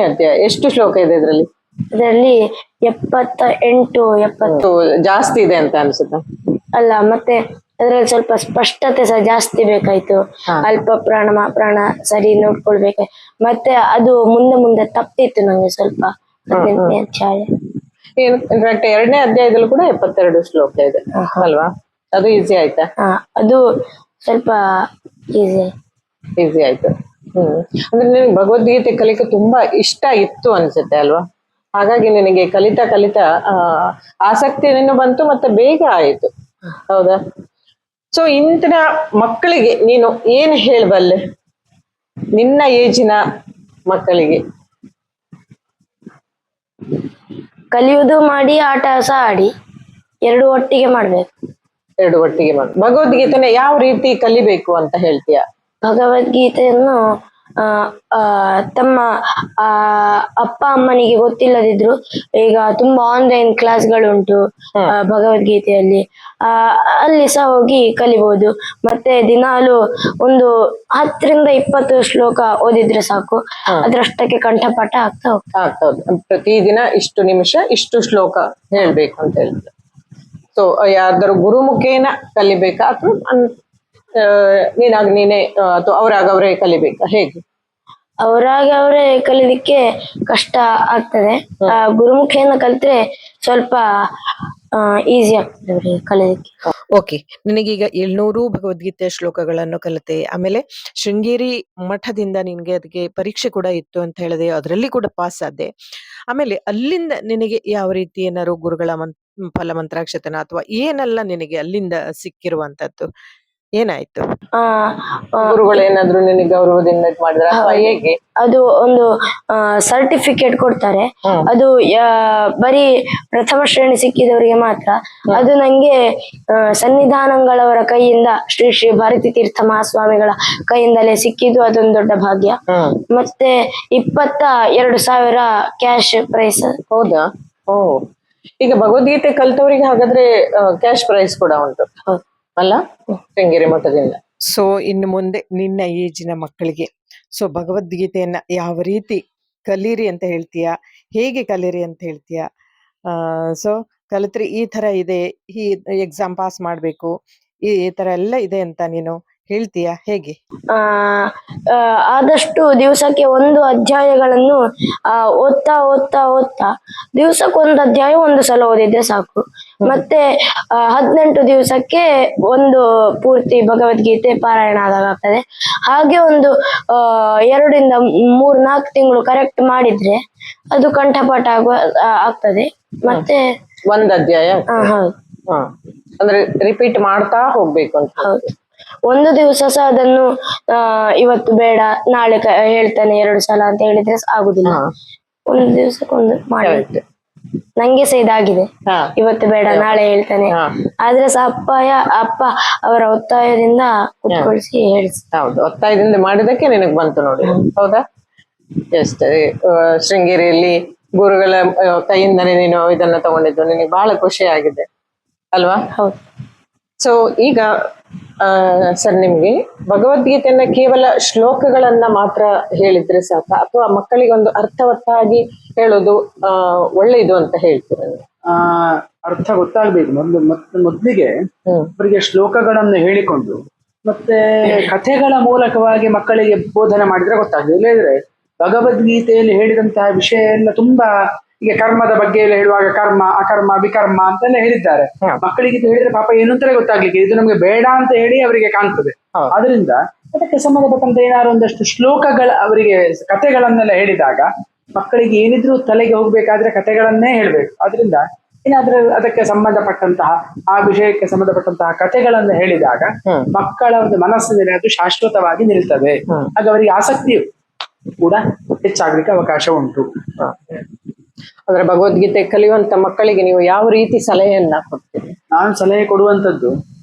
ಅಧ್ಯಾಯ. ಎಷ್ಟು ಶ್ಲೋಕ ಇದೆ ಇದರಲ್ಲಿ? 78-70 ಜಾಸ್ತಿ ಇದೆ ಅಂತ ಅನ್ಸುತ್ತಾ? ಅಲ್ಲ, ಮತ್ತೆ ಅದ್ರಲ್ಲಿ ಸ್ವಲ್ಪ ಸ್ಪಷ್ಟತೆ ಸಹ ಜಾಸ್ತಿ ಬೇಕಾಯ್ತು. ಅಲ್ಪ ಪ್ರಾಣ ಸರಿ ನೋಡ್ಕೊಳ್ಬೇಕಾಯ್ತು. ಮತ್ತೆ ಅದು ಮುಂದೆ ತಪ್ಪಿತ್ತು ನಂಗೆ ಸ್ವಲ್ಪ. 18ನೇ ಅಧ್ಯಾಯ. ಇನ್ಫ್ಯಾಕ್ಟ್ 2ನೇ ಅಧ್ಯಾಯದಲ್ಲೂ ಕೂಡ 72 ಶ್ಲೋಕ ಇದೆ ಅಲ್ವಾ? ಅದು ಈಸಿ ಆಯ್ತಾ? ಅದು ಸ್ವಲ್ಪ ಈಸಿ ಆಯ್ತು. ಅಂದ್ರೆ ನಿನಗೆ ಭಗವದ್ಗೀತೆ ಕಲಿಕೆ ತುಂಬಾ ಇಷ್ಟ ಇತ್ತು ಅನ್ಸುತ್ತೆ ಅಲ್ವಾ? ಹಾಗಾಗಿ ನಿನಗೆ ಕಲಿತಾ ಆಸಕ್ತಿ ಬಂತು, ಮತ್ತೆ ಬೇಗ ಆಯ್ತು, ಹೌದಾ? ಸೊ ಇಂದಿನ ಮಕ್ಕಳಿಗೆ ನೀನು ಏನ್ ಹೇಳಬಲ್ಲೆ, ನಿನ್ನ ಏಜಿನ ಮಕ್ಕಳಿಗೆ? ಕಲಿಯುವುದು ಮಾಡಿ, ಆಟ ಸಹ ಆಡಿ, 2 ಒಟ್ಟಿಗೆ ಮಾಡ್ಬೇಕು. ಭಗವದ್ಗೀತೆನ ಯಾವ ರೀತಿ ಕಲಿಬೇಕು ಅಂತ ಹೇಳ್ತೀಯ? ಭಗವದ್ಗೀತೆಯನ್ನು ತಮ್ಮ ಅಪ್ಪ ಅಮ್ಮನಿಗೆ ಗೊತ್ತಿಲ್ಲದಿದ್ರು ಈಗ ತುಂಬಾ ಆನ್ಲೈನ್ ಕ್ಲಾಸ್ಗಳುಂಟು ಭಗವದ್ಗೀತೆಯಲ್ಲಿ, ಅಲ್ಲಿ ಸಹ ಹೋಗಿ ಕಲಿಬಹುದು. ಮತ್ತೆ ದಿನಾಲು ಒಂದು 10-20 ಶ್ಲೋಕ ಓದಿದ್ರೆ ಸಾಕು, ಅದ್ರಷ್ಟಕ್ಕೆ ಕಂಠಪಾಠ ಆಗ್ತಾ ಹೋಗ್ತದೆ. ಪ್ರತಿದಿನ ಇಷ್ಟು ನಿಮಿಷ ಇಷ್ಟು ಶ್ಲೋಕ ಹೇಳ್ಬೇಕು ಅಂತ ಹೇಳಿದ್ರೆ, ಸೊ ಯಾರ್ದಾರು ಗುರುಮುಖೇನ ಕಲಿಬೇಕಾ ಅಥವಾ ನೀನೇ ಅಥವಾ ಅವರೇ ಕಲಿಬೇಕಾ, ಹೇಗೆ? ಅವರೇ ಕಲಿಲಿಕ್ಕೆ ಕಷ್ಟ ಆಗ್ತದೆ. ಗುರುಮುಖೇನ ಕಲಿತ್ರೆ ಸ್ವಲ್ಪ ಈಸಿ ಆಗ್ತದೆ ಅವರಿಗೆ ಕಲಿಲಿಕ್ಕೆ. ಓಕೆ, ನಿನಗೀಗ 700 ಭಗವದ್ಗೀತೆ ಶ್ಲೋಕಗಳನ್ನು ಕಲಿತೆ, ಆಮೇಲೆ ಶೃಂಗೇರಿ ಮಠದಿಂದ ನಿನ್ಗೆ ಅದಕ್ಕೆ ಪರೀಕ್ಷೆ ಕೂಡ ಇತ್ತು ಅಂತ ಹೇಳಿದೆ, ಅದರಲ್ಲಿ ಕೂಡ ಪಾಸ್ ಆದೆ. ಆಮೇಲೆ ಅಲ್ಲಿಂದ ನಿನಗೆ ಯಾವ ರೀತಿ ಏನಾದ್ರು ಗುರುಗಳ ಫಲಮಂತ್ರಾಕ್ಷತನ ಅಥವಾ ಏನೆಲ್ಲ ನಿನಗೆ ಅಲ್ಲಿಂದ ಸಿಕ್ಕಿರುವಂತದ್ದು ಏನಾಯ್ತು? ಗುರುಗಳು ಏನಾದ್ರು ನಿನಗೆ ಗೌರವದಿಂದ ಮಾಡಿದ್ರ ಹೇಗೆ? ಅದು ಒಂದು ಸರ್ಟಿಫಿಕೇಟ್ ಕೊಡ್ತಾರೆ, ಅದು ಬರೀ ಪ್ರಥಮ ಶ್ರೇಣಿ ಸಿಕ್ಕಿದವರಿಗೆ ಮಾತ್ರ. ಅದು ನಂಗೆ ಸನ್ನಿಧಾನಗಳವರ ಕೈಯಿಂದ, ಶ್ರೀ ಶ್ರೀ ಭಾರತೀ ತೀರ್ಥ ಮಹಾಸ್ವಾಮಿಗಳ ಕೈಯಿಂದಲೇ ಸಿಕ್ಕಿದ್ದು, ಅದೊಂದು ದೊಡ್ಡ ಭಾಗ್ಯ. ಮತ್ತೆ 22,000 ಕ್ಯಾಶ್ ಪ್ರೈಸ್. ಹೌದಾ? ಓ, ಈಗ ಭಗವದ್ಗೀತೆ ಕಲ್ತವರಿಗೆ ಹಾಗಾದ್ರೆ ಕ್ಯಾಶ್ ಪ್ರೈಸ್ ಕೂಡ ಉಂಟು ಅಲ್ಲ ಶೃಂಗೇರಿ ಮಠದಿಂದ? ಸೊ ಇನ್ನು ಮುಂದೆ ನಿನ್ನ ಏಜಿನ ಮಕ್ಕಳಿಗೆ ಭಗವದ್ಗೀತೆಯನ್ನ ಯಾವ ರೀತಿ ಕಲೀರಿ ಅಂತ ಹೇಳ್ತೀಯಾ, ಹೇಗೆ ಕಲೀರಿ ಅಂತ ಹೇಳ್ತೀಯಾ? ಸೊ ಕಲಿತ್ರೆ ಈ ತರ ಇದೆ, ಈ ಎಕ್ಸಾಮ್ ಪಾಸ್ ಮಾಡ್ಬೇಕು, ಈ ತರ ಎಲ್ಲ ಇದೆ ಅಂತ ನೀನು ಹೇಳ್ತೀಯಾ, ಹೇಗೆ? ಆದಷ್ಟು ದಿವಸಕ್ಕೆ 1 ಅಧ್ಯಾಯಗಳನ್ನು ಓದ್ತಾ ದಿವಸಕ್ಕೆ 1 ಅಧ್ಯಾಯ 1 ಸಲ ಓದಿದ್ರೆ ಸಾಕು. ಮತ್ತೆ 18 ದಿವಸಕ್ಕೆ 1 ಪೂರ್ತಿ ಭಗವದ್ಗೀತೆ ಪಾರಾಯಣ ಆದಾಗ್ತದೆ. ಹಾಗೆ ಒಂದು 2-3-4 ತಿಂಗಳು ಕರೆಕ್ಟ್ ಮಾಡಿದ್ರೆ ಅದು ಕಂಠಪಾಠ ಆಗ್ತದೆ. ಮತ್ತೆ 1 ಅಧ್ಯಾಯ. ಹೌದು. ಹಾ ಅಂದ್ರೆ ರಿಪೀಟ್ ಮಾಡ್ತಾ ಹೋಗ್ಬೇಕು ಅಂತ. ಹೌದು. ಒಂದು ದಿವಸ ಸಹ ಅದನ್ನು ಇವತ್ತು ಬೇಡ ನಾಳೆ ಹೇಳ್ತಾನೆ 2 ಸಲ ಅಂತ ಹೇಳಿದ್ರೆ ಆಗುದಿಲ್ಲ. ಒಂದು ದಿವಸಕ್ಕೊಂದು ಮಾಡಿ. Correct. ನಂಗೆ ಸಹ ಇದಾಗಿದೆ, ಹಾ ಇವತ್ತು ಬೇಡ ನಾಳೆ ಹೇಳ್ತಾನೆ, ಹಾ. ಆದ್ರೆ ಸಹ ಅಪ್ಪ ಅವರ ಒತ್ತಾಯದಿಂದ ಕುತ್ಕೊಳಿಸಿ ಹೇಳಿಸಿ. ಹೌದು, ಒತ್ತಾಯದಿಂದ ಮಾಡಿದಕ್ಕೆ ನಿನಗ್ ಬಂತು ನೋಡಿ. ಹೌದಾ? ಎಷ್ಟೇ ಶೃಂಗೇರಿಯಲ್ಲಿ ಗುರುಗಳ ಕೈಯಿಂದನೇ ನೀನು ಇದನ್ನ ತಗೊಂಡಿದ್ದು, ನಿನಗೆ ಬಹಳ ಖುಷಿ ಆಗಿದೆ ಅಲ್ವಾ? ಹೌದು. ಸೊ ಈಗ ಸರ್, ನಿಮ್ಗೆ ಭಗವದ್ಗೀತೆಯನ್ನ ಕೇವಲ ಶ್ಲೋಕಗಳನ್ನ ಮಾತ್ರ ಹೇಳಿದ್ರೆ ಸಾಕ, ಅಥವಾ ಮಕ್ಕಳಿಗೊಂದು ಅರ್ಥವತ್ತಾಗಿ ಹೇಳೋದು ಒಳ್ಳೆಯದು ಅಂತ ಹೇಳ್ತೀರ? ಅರ್ಥ ಗೊತ್ತಾಗ್ಬೇಕು ಮೊದ್ಲಿಗೆ ಅವರಿಗೆ ಶ್ಲೋಕಗಳನ್ನು ಹೇಳಿಕೊಂಡು ಮತ್ತೆ ಕಥೆಗಳ ಮೂಲಕವಾಗಿ ಮಕ್ಕಳಿಗೆ ಬೋಧನೆ ಮಾಡಿದ್ರೆ ಗೊತ್ತಾಗ್ತದೆ. ಇಲ್ಲದ್ರೆ ಭಗವದ್ಗೀತೆಯಲ್ಲಿ ಹೇಳಿದಂತಹ ವಿಷಯ ಎಲ್ಲ ತುಂಬಾ, ಈಗ ಕರ್ಮದ ಬಗ್ಗೆ ಎಲ್ಲ ಹೇಳುವಾಗ ಕರ್ಮ, ಅಕರ್ಮ, ವಿಕರ್ಮ ಅಂತೆಲ್ಲ ಹೇಳಿದ್ದಾರೆ. ಮಕ್ಕಳಿಗೆ ಇದು ಹೇಳಿದ್ರೆ ಪಾಪ ಏನು ಅಂತಲೇ ಗೊತ್ತಾಗ್ಲಿಕ್ಕೆ, ಇದು ನಮ್ಗೆ ಬೇಡ ಅಂತ ಹೇಳಿ ಅವರಿಗೆ ಕಾಣ್ತದೆ. ಆದ್ರಿಂದ ಅದಕ್ಕೆ ಸಂಬಂಧಪಟ್ಟಂತ ಏನಾದ್ರು ಒಂದಷ್ಟು ಶ್ಲೋಕಗಳ ಅವರಿಗೆ ಕಥೆಗಳನ್ನೆಲ್ಲ ಹೇಳಿದಾಗ ಮಕ್ಕಳಿಗೆ ಏನಿದ್ರು ತಲೆಗೆ ಹೋಗ್ಬೇಕಾದ್ರೆ ಕಥೆಗಳನ್ನೇ ಹೇಳ್ಬೇಕು. ಆದ್ರಿಂದ ಏನಾದ್ರೂ ಅದಕ್ಕೆ ಸಂಬಂಧಪಟ್ಟಂತಹ ಆ ವಿಷಯಕ್ಕೆ ಸಂಬಂಧಪಟ್ಟಂತಹ ಕಥೆಗಳನ್ನು ಹೇಳಿದಾಗ ಮಕ್ಕಳ ಒಂದು ಮನಸ್ಸಿನಲ್ಲಿ ಅದು ಶಾಶ್ವತವಾಗಿ ನಿಲ್ತದೆ. ಆಗ ಅವರಿಗೆ ಆಸಕ್ತಿ ಕೂಡ ಹೆಚ್ಚಾಗ್ಲಿಕ್ಕೆ ಅವಕಾಶ ಉಂಟು. ಅಂದ್ರೆ ಭಗವದ್ಗೀತೆ ಕಲಿಯುವಂತ ಮಕ್ಕಳಿಗೆ ನೀವು ಯಾವ ರೀತಿ ಸಲಹೆಯನ್ನ ಕೊಡ್ತೀರಿ? ನಾನು ಸಲಹೆ ಕೊಡುವಂತದ್ದು,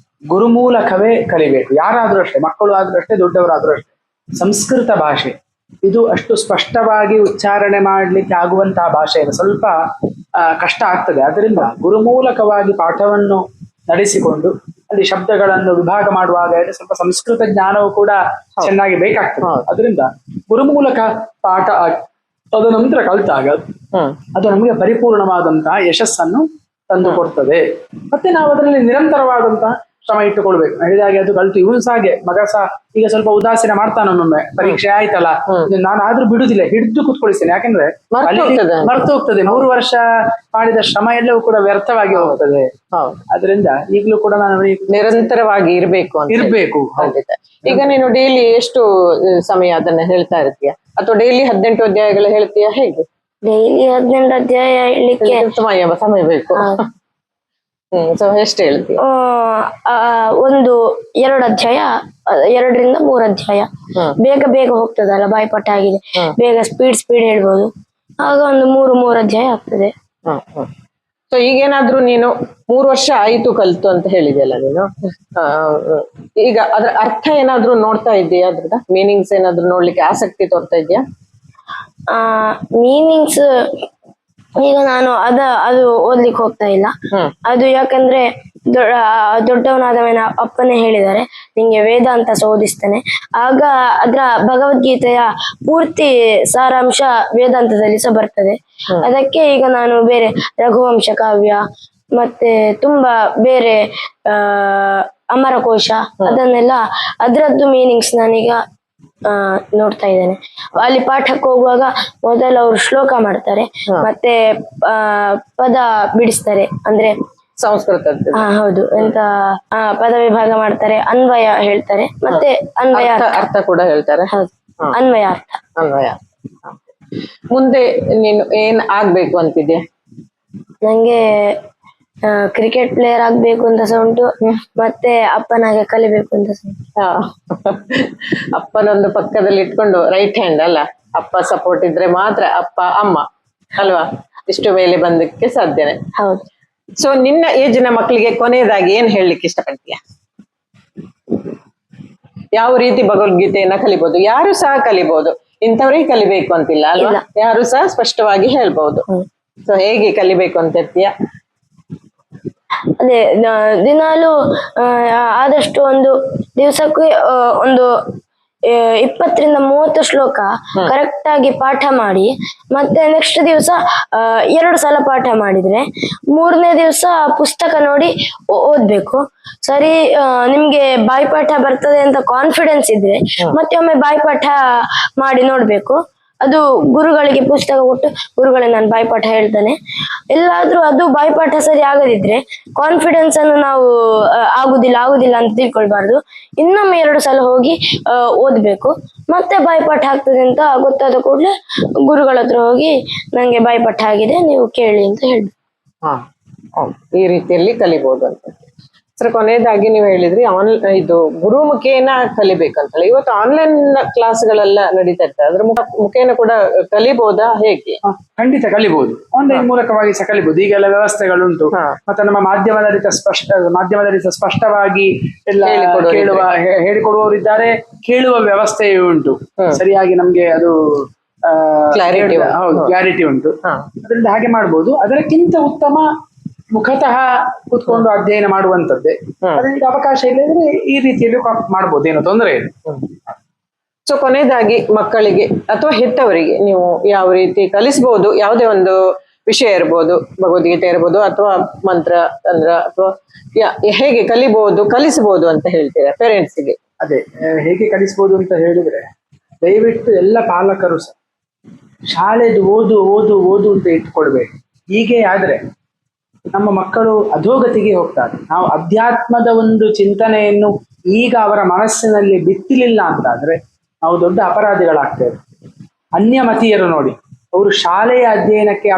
ಗುರುಮೂಲಕವೇ ಕಲಿಬೇಕು. ಯಾರಾದ್ರೂ ಅಷ್ಟೇ, ಮಕ್ಕಳು ಆದ್ರೂ ಅಷ್ಟೇ, ದೊಡ್ಡವರಾದ್ರೂ ಅಷ್ಟೇ. ಸಂಸ್ಕೃತ ಭಾಷೆ ಇದು ಅಷ್ಟು ಸ್ಪಷ್ಟವಾಗಿ ಉಚ್ಚಾರಣೆ ಮಾಡ್ಲಿಕ್ಕೆ ಆಗುವಂತಹ ಭಾಷೆ ಇಲ್ಲ, ಸ್ವಲ್ಪ ಕಷ್ಟ ಆಗ್ತದೆ. ಅದರಿಂದ ಗುರುಮೂಲಕವಾಗಿ ಪಾಠವನ್ನು ನಡೆಸಿಕೊಂಡು ಅಲ್ಲಿ ಶಬ್ದಗಳನ್ನು ವಿಭಾಗ ಮಾಡುವಾಗ ಸ್ವಲ್ಪ ಸಂಸ್ಕೃತ ಜ್ಞಾನವು ಕೂಡ ಚೆನ್ನಾಗಿ ಬೇಕಾಗ್ತದೆ. ಅದರಿಂದ ಗುರುಮೂಲಕ ಪಾಠ ಅದ ನಂತರ ಕಲಿತಾಗ ಅದು ನಮಗೆ ಪರಿಪೂರ್ಣವಾದಂತಹ ಯಶಸ್ಸನ್ನು ತಂದು ಕೊಡ್ತದೆ. ಮತ್ತೆ ನಾವು ಅದರಲ್ಲಿ ನಿರಂತರವಾದಂತಹ ಶ್ರಮ ಇಟ್ಟುಕೊಳ್ಬೇಕು. ಹೇಳಿದಾಗೆ ಅದು ಕಲಿತು ಇವನು ಸಾಗೆ ಮಗ ಸಹ ಈಗ ಸ್ವಲ್ಪ ಉದಾಸೀನ ಮಾಡ್ತಾನೊಮ್ಮೆ, ಪರೀಕ್ಷೆ ಆಯ್ತಲ್ಲ ನಾನು ಆದ್ರೂ ಬಿಡುದಿಲ್ಲ, ಹಿಡಿದು ಕುತ್ಕೊಳಿಸ್ತೇನೆ. ಯಾಕಂದ್ರೆ ಮರೆತು ಹೋಗ್ತದೆ. 3 ವರ್ಷ ಮಾಡಿದ ಶ್ರಮ ಎಲ್ಲವೂ ಕೂಡ ವ್ಯರ್ಥವಾಗಿ ಹೋಗ್ತದೆ. ಅದರಿಂದ ಈಗಲೂ ಕೂಡ ನಾನು ನಿರಂತರವಾಗಿ ಇರ್ಬೇಕು. ಈಗ ನೀನು ಡೈಲಿ ಎಷ್ಟು ಸಮಯ ಅದನ್ನ ಹೇಳ್ತಾ ಇರ್ತೀಯ, ಅಥವಾ ಡೈಲಿ 18 ಅಧ್ಯಾಯಗಳು ಹೇಳ್ತೀಯ, ಹೇಗೆ? ಡೈಲಿ 18 ಅಧ್ಯಾಯ ಹೇಳಲಿಕ್ಕೆ ಸಮಯ ಬೇಕು. ಸೊ ಎಷ್ಟು ಹೇಳ್ತೀಯ? 2 ಅಧ್ಯಾಯ, 2 ರಿಂದ 3 ಅಧ್ಯಾಯ ಬೇಗ ಹೋಗ್ತದಲ್ಲ, ಬಾಯ್ಪಾಠ ಆಗಿದೆ, ಬೇಗ ಸ್ಪೀಡ್ ಹೇಳ್ಬೋದು. ಆಗ ಒಂದು 3 ಅಧ್ಯಾಯ ಆಗ್ತದೆ. ಸೊ ಈಗೇನಾದ್ರೂ ನೀನು 3 ವರ್ಷ ಆಯ್ತು ಕಲ್ತು ಅಂತ ಹೇಳಿದೆಯಲ್ಲ ನೀನು, ಈಗ ಅದ್ರ ಅರ್ಥ ಏನಾದ್ರೂ ನೋಡ್ತಾ ಇದೀಯಾ? ಅದ್ರದ ಮೀನಿಂಗ್ಸ್ ಏನಾದ್ರೂ ನೋಡ್ಲಿಕ್ಕೆ ಆಸಕ್ತಿ ತೋರ್ತಾ ಇದೆಯಾ? ಮೀನಿಂಗ್ಸ್ ಈಗ ನಾನು ಅದು ಓದ್ಲಿಕ್ಕೆ ಹೋಗ್ತಾ ಇಲ್ಲ. ಅದು ಯಾಕಂದ್ರೆ ದೊಡ್ಡವನಾದವನ ಅಪ್ಪನೇ ಹೇಳಿದ್ದಾರೆ, ನಿಂಗೆ ವೇದಾಂತ ಓದಿಸ್ತಾನೆ. ಆಗ ಅದರ ಭಗವದ್ಗೀತೆಯ ಪೂರ್ತಿ ಸಾರಾಂಶ ವೇದಾಂತದಲ್ಲಿ ಸಹ ಬರ್ತದೆ. ಅದಕ್ಕೆ ಈಗ ನಾನು ಬೇರೆ ರಘುವಂಶ ಕಾವ್ಯ ಮತ್ತೆ ತುಂಬಾ ಬೇರೆ ಅಮರಕೋಶ ಅದನ್ನೆಲ್ಲ ಅದರದ್ದು ಮೀನಿಂಗ್ಸ್ ನಾನೀಗ ನೋಡ್ತಾ ಇದ್ದೇನೆ. ಅಲ್ಲಿ ಪಾಠಕ್ಕೆ ಹೋಗುವಾಗ ಮೊದಲು ಅವರು ಶ್ಲೋಕ ಮಾಡ್ತಾರೆ, ಮತ್ತೆ ಪದ ಬಿಡಿಸ್ತಾರೆ, ಅಂದ್ರೆ ಸಂಸ್ಕೃತ. ಹೌದು, ಎಂತ ಪದ ವಿಭಾಗ ಮಾಡ್ತಾರೆ, ಅನ್ವಯ ಹೇಳ್ತಾರೆ, ಮತ್ತೆ ಅನ್ವಯ ಅರ್ಥ ಕೂಡ ಹೇಳ್ತಾರೆ. ಅನ್ವಯ ಮುಂದೆ ನೀನು ಏನ್ ಆಗ್ಬೇಕು ಅಂತಿದ್ಯಾ? ನಂಗೆ ಕ್ರಿಕೆಟ್ ಪ್ಲೇಯರ್ ಆಗ್ಬೇಕು ಅಂತ ಸಹ ಉಂಟು, ಮತ್ತೆ ಅಪ್ಪನಾಗೆ ಕಲಿಬೇಕು ಅಂತ ಸಹ. ಅಪ್ಪನೊಂದು ಪಕ್ಕದಲ್ಲಿ ಇಟ್ಕೊಂಡು ರೈಟ್ ಹ್ಯಾಂಡ್ ಅಲ್ಲ, ಅಪ್ಪ ಸಪೋರ್ಟ್ ಇದ್ರೆ ಮಾತ್ರ ಅಪ್ಪ ಅಮ್ಮ ಅಲ್ವಾ ಇಷ್ಟು ಮೇಲೆ ಬಂದಕ್ಕೆ ಸಾಧ್ಯನೇ. ಹೌದು. ಸೊ ನಿನ್ನ ಏಜಿನ ಮಕ್ಕಳಿಗೆ ಕೊನೆಯದಾಗಿ ಏನ್ ಹೇಳಲಿಕ್ಕೆ ಇಷ್ಟಪಡ್ತೀಯ? ಯಾವ ರೀತಿ ಭಗವದ್ಗೀತೆಯನ್ನ ಕಲಿಬಹುದು? ಯಾರು ಸಹ ಕಲಿಬಹುದು, ಇಂಥವ್ರಿಗೆ ಕಲಿಬೇಕು ಅಂತಿಲ್ಲ ಅಲ್ವಾ, ಯಾರು ಸಹ ಸ್ಪಷ್ಟವಾಗಿ ಹೇಳ್ಬಹುದು. ಸೊ ಹೇಗೆ ಕಲಿಬೇಕು ಅಂತ ಇರ್ತೀಯ? ಅದೇ ದಿನಾಲು ಆದಷ್ಟು ಒಂದು ದಿವಸಕ್ಕೆ ಒಂದು 20 ರಿಂದ 30 ಶ್ಲೋಕ ಕರೆಕ್ಟ್ ಆಗಿ ಪಾಠ ಮಾಡಿ, ಮತ್ತೆ ನೆಕ್ಸ್ಟ್ ದಿವಸ 2 ಸಲ ಪಾಠ ಮಾಡಿದ್ರೆ 3ನೇ ದಿವಸ ಪುಸ್ತಕ ನೋಡಿ ಓದ್ಬೇಕು. ಸರಿ, ನಿಮ್ಗೆ ಬಾಯ್ಪಾಠ ಬರ್ತದೆ ಅಂತ ಕಾನ್ಫಿಡೆನ್ಸ್ ಇದ್ರೆ ಮತ್ತೆ ಒಮ್ಮೆ ಬಾಯ್ಪಾಠ ಮಾಡಿ ನೋಡ್ಬೇಕು. ಅದು ಗುರುಗಳಿಗೆ ಪುಸ್ತಕ ಕೊಟ್ಟು, ಗುರುಗಳೇ ನಾನು ಬಾಯ್ಪಾಠ ಹೇಳ್ತಾನೆ, ಎಲ್ಲಾದ್ರೂ ಅದು ಬಾಯ್ಪಾಠ ಸರಿ ಆಗದಿದ್ರೆ ಕಾನ್ಫಿಡೆನ್ಸ್ ಅನ್ನು ನಾವು ಆಗುದಿಲ್ಲ ಅಂತ ತಿಳ್ಕೊಳ್ಬಾರ್ದು. ಇನ್ನೊಮ್ಮೆ 2 ಸಲ ಹೋಗಿ ಓದ್ಬೇಕು. ಮತ್ತೆ ಬಾಯ್ಪಾಠ ಆಗ್ತದೆ ಅಂತ ಗೊತ್ತಾದ ಕೂಡಲೇ ಗುರುಗಳ ಹತ್ರ ಹೋಗಿ ನಂಗೆ ಬಾಯ್ಪಾಠ ಆಗಿದೆ, ನೀವು ಕೇಳಿ ಅಂತ ಹೇಳ್ಬೇಕು. ಈ ರೀತಿಯಲ್ಲಿ ಕಲಿಬಹುದು ಅಂತ. ಸರ್, ಕೊನೆಯದಾಗಿ ನೀವು ಹೇಳಿದ್ರಿ ಇದು ಗುರುಮುಖೇನ ಕಲಿಬೇಕಂತಲ್ಲ. ಇವತ್ತು ಆನ್ಲೈನ್ ಕ್ಲಾಸ್ಗಳೆಲ್ಲ ನಡೀತಾ ಇರ್ತದೆ, ಅದ್ರ ಮುಖೇನ ಕೂಡ ಕಲಿಬಹುದಾ, ಹೇಗೆ? ಖಂಡಿತ ಕಲಿಬಹುದು, ಆನ್ಲೈನ್ ಮೂಲಕವಾಗಿ ಸಹ ಕಲಿಬಹುದು. ಈಗೆಲ್ಲ ವ್ಯವಸ್ಥೆಗಳುಂಟು. ಮತ್ತೆ ನಮ್ಮ ಮಾಧ್ಯಮದಲ್ಲಿ ಸ್ಪಷ್ಟವಾಗಿ ಎಲ್ಲ ಹೇಳಿಕೊಡುವವರಿದ್ದಾರೆ, ಕೇಳುವ ವ್ಯವಸ್ಥೆಯೂ ಉಂಟು. ಸರಿಯಾಗಿ ನಮ್ಗೆ ಅದು ಕ್ಲಾರಿಟಿ ಉಂಟು. ಅದರಿಂದ ಹಾಗೆ ಮಾಡ್ಬೋದು. ಅದಕ್ಕಿಂತ ಉತ್ತಮ ಮುಖತಃ ಕೂತ್ಕೊಂಡು ಅಧ್ಯಯನ ಮಾಡುವಂತದ್ದೇ. ಅದರಿಂದ ಅವಕಾಶ ಇಲ್ಲದ್ರೆ ಈ ರೀತಿಯಲ್ಲಿ ಮಾಡ್ಬೋದು, ಏನೋ ತೊಂದರೆ ಇಲ್ಲ. ಸೊ ಕೊನೆಯದಾಗಿ ಮಕ್ಕಳಿಗೆ ಅಥವಾ ಹೆತ್ತವರಿಗೆ ನೀವು ಯಾವ ರೀತಿ ಕಲಿಸಬಹುದು? ಯಾವುದೇ ಒಂದು ವಿಷಯ ಇರ್ಬೋದು, ಭಗವದ್ಗೀತೆ ಇರ್ಬೋದು ಅಥವಾ ಮಂತ್ರ ತಂತ್ರ, ಅಥವಾ ಹೇಗೆ ಕಲಿಸಬಹುದು ಅಂತ ಹೇಳ್ತೀರಾ ಪೇರೆಂಟ್ಸ್ಗೆ? ಅದೇ ಹೇಗೆ ಕಲಿಸಬಹುದು ಅಂತ ಹೇಳಿದ್ರೆ, ದಯವಿಟ್ಟು ಎಲ್ಲ ಪಾಲಕರು ಸಹ ಶಾಲೆದು ಓದು ಓದು ಓದು ಅಂತ ಇಟ್ಕೊಳ್ಬೇಕು. ಹೀಗೆ ಆದ್ರೆ ನಮ್ಮ ಮಕ್ಕಳು ಅಧೋಗತಿಗೆ ಹೋಗ್ತಾರೆ. ನಾವು ಅಧ್ಯಾತ್ಮದ ಒಂದು ಚಿಂತನೆಯನ್ನು ಈಗ ಅವರ ಮನಸ್ಸಿನಲ್ಲಿ ಬಿತ್ತಿಲಿಲ್ಲ ಅಂತಾದ್ರೆ ನಾವು ದೊಡ್ಡ ಅಪರಾಧಿಗಳಾಗ್ತೇವೆ. ಅನ್ಯಮತೀಯರು ನೋಡಿ, ಅವರು ಶಾಲೆಯ ಅಧ್ಯಯನಕ್ಕೆ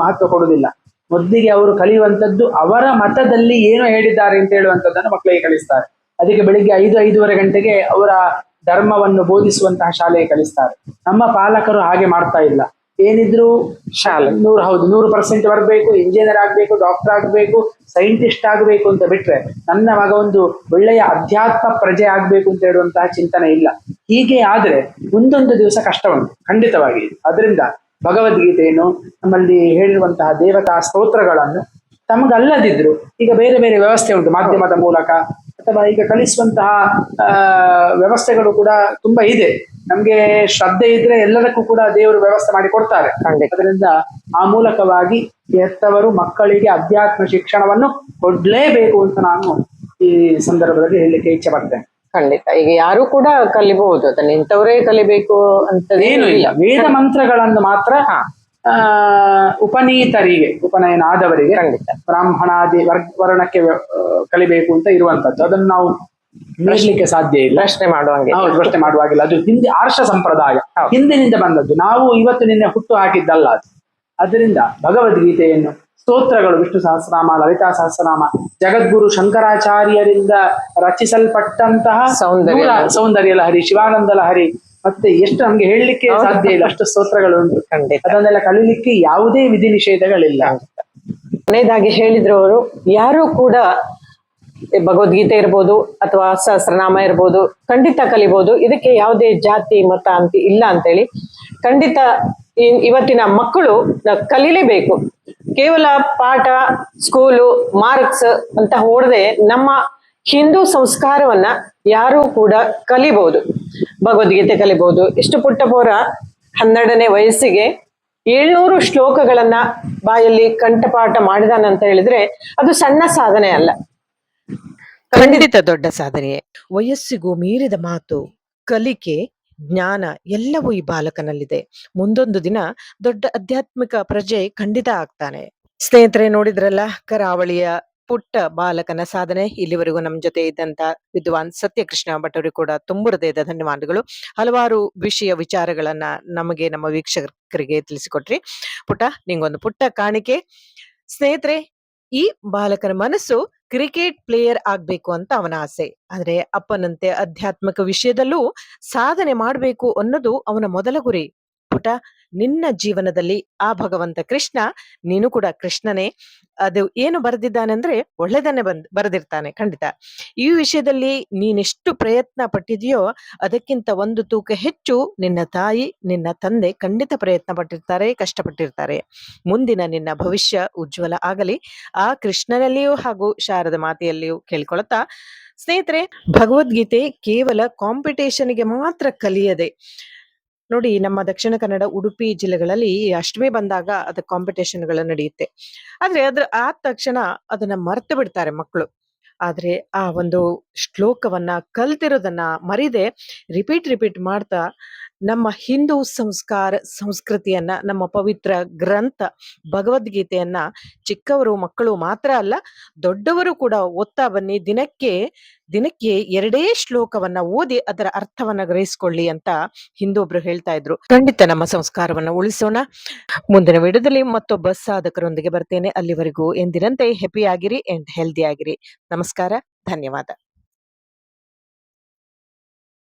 ಮಹತ್ವ ಕೊಡುವುದಿಲ್ಲ. ಮೊದಲಿಗೆ ಅವರು ಕಲಿಯುವಂಥದ್ದು ಅವರ ಮತದಲ್ಲಿ ಏನು ಹೇಳಿದ್ದಾರೆ ಅಂತ ಹೇಳುವಂಥದ್ದನ್ನು ಮಕ್ಕಳಿಗೆ ಕಲಿಸ್ತಾರೆ. ಅದಕ್ಕೆ ಬೆಳಿಗ್ಗೆ 5-5:30 ಗಂಟೆಗೆ ಅವರ ಧರ್ಮವನ್ನು ಬೋಧಿಸುವಂತಹ ಶಾಲೆಗೆ ಕಲಿಸ್ತಾರೆ. ನಮ್ಮ ಪಾಲಕರು ಹಾಗೆ ಮಾಡ್ತಾ ಇಲ್ಲ. ಏನಿದ್ರು ಶಾಲೆ 100% ಬರಬೇಕು, ಇಂಜಿನಿಯರ್ ಆಗ್ಬೇಕು, ಡಾಕ್ಟರ್ ಆಗ್ಬೇಕು, ಸೈಂಟಿಸ್ಟ್ ಆಗ್ಬೇಕು ಅಂತ ಬಿಟ್ರೆ ನನ್ನ ಮಗ ಒಂದು ಒಳ್ಳೆಯ ಅಧ್ಯಾತ್ಮ ಪ್ರಜೆ ಆಗ್ಬೇಕು ಅಂತ ಹೇಳುವಂತಹ ಚಿಂತನೆ ಇಲ್ಲ. ಹೀಗೆ ಆದ್ರೆ ಮುಂದೊಂದು ದಿವಸ ಕಷ್ಟ ಉಂಟು ಖಂಡಿತವಾಗಿ. ಅದರಿಂದ ಭಗವದ್ಗೀತೆಯನ್ನು, ನಮ್ಮಲ್ಲಿ ಹೇಳಿರುವಂತಹ ದೇವತಾ ಸ್ತೋತ್ರಗಳನ್ನು ತಮಗಲ್ಲದಿದ್ರು ಈಗ ಬೇರೆ ಬೇರೆ ವ್ಯವಸ್ಥೆ ಉಂಟು, ಮಾಧ್ಯಮದ ಮೂಲಕ ಅಥವಾ ಈಗ ಕಲಿಸುವಂತಹ ವ್ಯವಸ್ಥೆಗಳು ಕೂಡ ತುಂಬಾ ಇದೆ. ನಮ್ಗೆ ಶ್ರದ್ಧೆ ಇದ್ರೆ ಎಲ್ಲದಕ್ಕೂ ಕೂಡ ದೇವರು ವ್ಯವಸ್ಥೆ ಮಾಡಿ ಕೊಡ್ತಾರೆ. ಅದರಿಂದ ಆ ಮೂಲಕವಾಗಿ ಹೆತ್ತವರು ಮಕ್ಕಳಿಗೆ ಅಧ್ಯಾತ್ಮ ಶಿಕ್ಷಣವನ್ನು ಕೊಡ್ಲೇಬೇಕು ಅಂತ ನಾನು ಈ ಸಂದರ್ಭದಲ್ಲಿ ಹೇಳಲಿಕ್ಕೆ ಇಚ್ಛೆ ಪಡ್ತೇನೆ. ಖಂಡಿತ. ಈಗ ಯಾರು ಕೂಡ ಕಲಿಬಹುದು, ಅದನ್ನ ಇಂಥವರೇ ಕಲಿಬೇಕು ಅಂತ ಏನು ಇಲ್ಲ. ವೇದ ಮಂತ್ರಗಳನ್ನು ಮಾತ್ರ ಉಪನೀತರಿಗೆ, ಉಪನಯನ ಆದವರಿಗೆ, ಬ್ರಾಹ್ಮಣಾದಿ ವರ್ಣಕ್ಕೆ ಕಲಿಬೇಕು ಅಂತ ಇರುವಂತದ್ದು. ಅದನ್ನು ನಾವು ಮೀರಲಿಕ್ಕೆ ಸಾಧ್ಯ ಇಲ್ಲ, ಪ್ರಶ್ನೆ ಮಾಡುವಾಗಿಲ್ಲ. ಅದು ಹಿಂದೆ ಆರ್ಷ ಸಂಪ್ರದಾಯ, ಹಿಂದಿನಿಂದ ಬಂದದ್ದು. ನಾವು ಇವತ್ತು ನಿನ್ನೆ ಹುಟ್ಟು ಹಾಕಿದ್ದಲ್ಲ ಅದು. ಅದರಿಂದ ಭಗವದ್ಗೀತೆಯನ್ನು, ಸ್ತೋತ್ರಗಳು, ವಿಷ್ಣು ಸಹಸ್ರನಾಮ, ಲಲಿತಾ ಸಹಸ್ರನಾಮ, ಜಗದ್ಗುರು ಶಂಕರಾಚಾರ್ಯರಿಂದ ರಚಿಸಲ್ಪಟ್ಟಂತಹ ಸೌಂದರ್ಯ ಲಹರಿ, ಶಿವಾನಂದ ಲಹರಿ, ಮತ್ತೆ ಎಷ್ಟು ನಮ್ಗೆ ಹೇಳಲಿಕ್ಕೆ ಸಾಧ್ಯ ಇಲ್ಲ, ಅಷ್ಟು ಸ್ತೋತ್ರಗಳು ಉಂಟು. ಅದನ್ನೆಲ್ಲ ಕಲಿಲಿಕ್ಕೆ ಯಾವುದೇ ವಿಧಿ ನಿಷೇಧಗಳಿಲ್ಲ. ಕೊನೆಯದಾಗಿ ಹೇಳಿದ್ರು ಅವರು, ಯಾರು ಕೂಡ ಭಗವದ್ಗೀತೆ ಇರ್ಬೋದು ಅಥವಾ ಸಹಸ್ರನಾಮ ಇರ್ಬೋದು ಖಂಡಿತ ಕಲಿಬಹುದು. ಇದಕ್ಕೆ ಯಾವುದೇ ಜಾತಿ ಮತ ಅಂತ ಇಲ್ಲ ಅಂತೇಳಿ ಖಂಡಿತ ಇವತ್ತಿನ ಮಕ್ಕಳು ಕಲೀಲೇಬೇಕು. ಕೇವಲ ಪಾಠ, ಸ್ಕೂಲು, ಮಾರ್ಕ್ಸ್ ಅಂತ ಓಡದೆ ನಮ್ಮ ಹಿಂದೂ ಸಂಸ್ಕಾರವನ್ನ ಯಾರು ಕೂಡ ಕಲಿಬಹುದು. ಭಗವದ್ಗೀತೆ ಕಲಿಬಹುದು. ಇಷ್ಟು ಪುಟ್ಟ ಪೋರ 12ನೇ ವಯಸ್ಸಿಗೆ 700 ಶ್ಲೋಕಗಳನ್ನ ಬಾಯಲ್ಲಿ ಕಂಠಪಾಠ ಮಾಡಿದಾನಂತ ಹೇಳಿದ್ರೆ ಅದು ಸಣ್ಣ ಸಾಧನೆ ಅಲ್ಲ, ಖಂಡಿತ ದೊಡ್ಡ ಸಾಧನೆಯೇ. ವಯಸ್ಸಿಗೂ ಮೀರಿದ ಮಾತು, ಕಲಿಕೆ, ಜ್ಞಾನ ಎಲ್ಲವೂ ಈ ಬಾಲಕನಲ್ಲಿದೆ. ಮುಂದೊಂದು ದಿನ ದೊಡ್ಡ ಆಧ್ಯಾತ್ಮಿಕ ಪ್ರಜೆ ಖಂಡಿತ ಆಗ್ತಾನೆ. ಸ್ನೇಹಿತರೆ, ನೋಡಿದ್ರಲ್ಲ ಕರಾವಳಿಯ ಪುಟ್ಟ ಬಾಲಕನ ಸಾಧನೆ. ಇಲ್ಲಿವರೆಗೂ ನಮ್ಮ ಜೊತೆ ಇದ್ದಂತ ವಿದ್ವಾನ್ ಸತ್ಯಕೃಷ್ಣ ಭಟ್ ಅವರಿಗೆ ಕೂಡ ತುಂಬ ಹೃದಯದ ಧನ್ಯವಾದಗಳು. ಹಲವಾರು ವಿಚಾರಗಳನ್ನ ನಮಗೆ, ನಮ್ಮ ವೀಕ್ಷಕರಿಗೆ ತಿಳಿಸಿಕೊಟ್ರಿ. ಪುಟ್ಟ, ನಿಂಗೊಂದು ಪುಟ್ಟ ಕಾಣಿಕೆ. ಸ್ನೇಹಿತರೆ, ಈ ಬಾಲಕನ ಮನಸ್ಸು ಕ್ರಿಕೆಟ್ ಪ್ಲೇಯರ್ ಆಗ್ಬೇಕು ಅಂತ ಅವನ ಆಸೆ. ಆದ್ರೆ ಅಪ್ಪನಂತೆ ಆಧ್ಯಾತ್ಮಿಕ ವಿಷಯದಲ್ಲೂ ಸಾಧನೆ ಮಾಡ್ಬೇಕು ಅನ್ನೋದು ಅವನ ಮೊದಲ ಗುರಿ. ಪುಟ, ನಿನ್ನ ಜೀವನದಲ್ಲಿ ಆ ಭಗವಂತ ಕೃಷ್ಣ, ನೀನು ಕೂಡ ಕೃಷ್ಣನೇ. ಅದು ಏನು ಬರೆದಿದ್ದಾನೆಂದ್ರೆ ಒಳ್ಳೆದನ್ನೇ ಬರೆದಿರ್ತಾನೆ ಖಂಡಿತ. ಈ ವಿಷಯದಲ್ಲಿ ನೀನೆಷ್ಟು ಪ್ರಯತ್ನ ಪಟ್ಟಿದೆಯೋ ಅದಕ್ಕಿಂತ ಒಂದು ತೂಕ ಹೆಚ್ಚು ನಿನ್ನ ತಾಯಿ, ನಿನ್ನ ತಂದೆ ಖಂಡಿತ ಪ್ರಯತ್ನ ಪಟ್ಟಿರ್ತಾರೆ, ಕಷ್ಟಪಟ್ಟಿರ್ತಾರೆ. ಮುಂದಿನ ನಿನ್ನ ಭವಿಷ್ಯ ಉಜ್ವಲ ಆಗಲಿ ಆ ಕೃಷ್ಣನಲ್ಲಿಯೂ ಹಾಗೂ ಶಾರದ ಮಾತೆಯಲ್ಲಿಯೂ ಕೇಳ್ಕೊಳ್ತಾ, ಸ್ನೇಹಿತರೆ, ಭಗವದ್ಗೀತೆ ಕೇವಲ ಕಾಂಪಿಟೇಷನ್ಗೆ ಮಾತ್ರ ಕಲಿಯದೆ, ನೋಡಿ, ನಮ್ಮ ದಕ್ಷಿಣ ಕನ್ನಡ, ಉಡುಪಿ ಜಿಲ್ಲೆಗಳಲ್ಲಿ ಅಷ್ಟಮಿ ಬಂದಾಗ ಅದ ಕಾಂಪಿಟೇಷನ್ಗಳು ನಡೆಯುತ್ತೆ. ಆದ್ರೆ ಆದ ತಕ್ಷಣ ಅದನ್ನ ಮರ್ತು ಬಿಡ್ತಾರೆ ಮಕ್ಕಳು. ಆದ್ರೆ ಆ ಒಂದು ಶ್ಲೋಕವನ್ನ ಕಲ್ತಿರೋದನ್ನ ಮರಿದೆ ರಿಪೀಟ್ ಮಾಡ್ತಾ ನಮ್ಮ ಹಿಂದೂ ಸಂಸ್ಕಾರ ಸಂಸ್ಕೃತಿಯನ್ನ, ನಮ್ಮ ಪವಿತ್ರ ಗ್ರಂಥ ಭಗವದ್ಗೀತೆಯನ್ನ ಚಿಕ್ಕವರು ಮಕ್ಕಳು ಮಾತ್ರ ಅಲ್ಲ, ದೊಡ್ಡವರು ಕೂಡ ಓದ್ತಾ ಬನ್ನಿ. ದಿನಕ್ಕೆ 2 ಶ್ಲೋಕವನ್ನ ಓದಿ ಅದರ ಅರ್ಥವನ್ನ ಗ್ರಹಿಸ್ಕೊಳ್ಳಿ ಅಂತ ಹಿಂದೊಬ್ರು ಹೇಳ್ತಾ ಇದ್ರು. ಖಂಡಿತ ನಮ್ಮ ಸಂಸ್ಕಾರವನ್ನ ಉಳಿಸೋಣ. ಮುಂದಿನ ವಿಡಿಯೋದಲ್ಲಿ ಮತ್ತೊಬ್ಬ ಸಾಧಕರೊಂದಿಗೆ ಬರ್ತೇನೆ. ಅಲ್ಲಿವರೆಗೂ ಎಂದಿನಂತೆ ಹೆಪಿ ಆಗಿರಿ ಅಂಡ್ ಹೆಲ್ದಿ ಆಗಿರಿ. ನಮಸ್ಕಾರ, ಧನ್ಯವಾದ.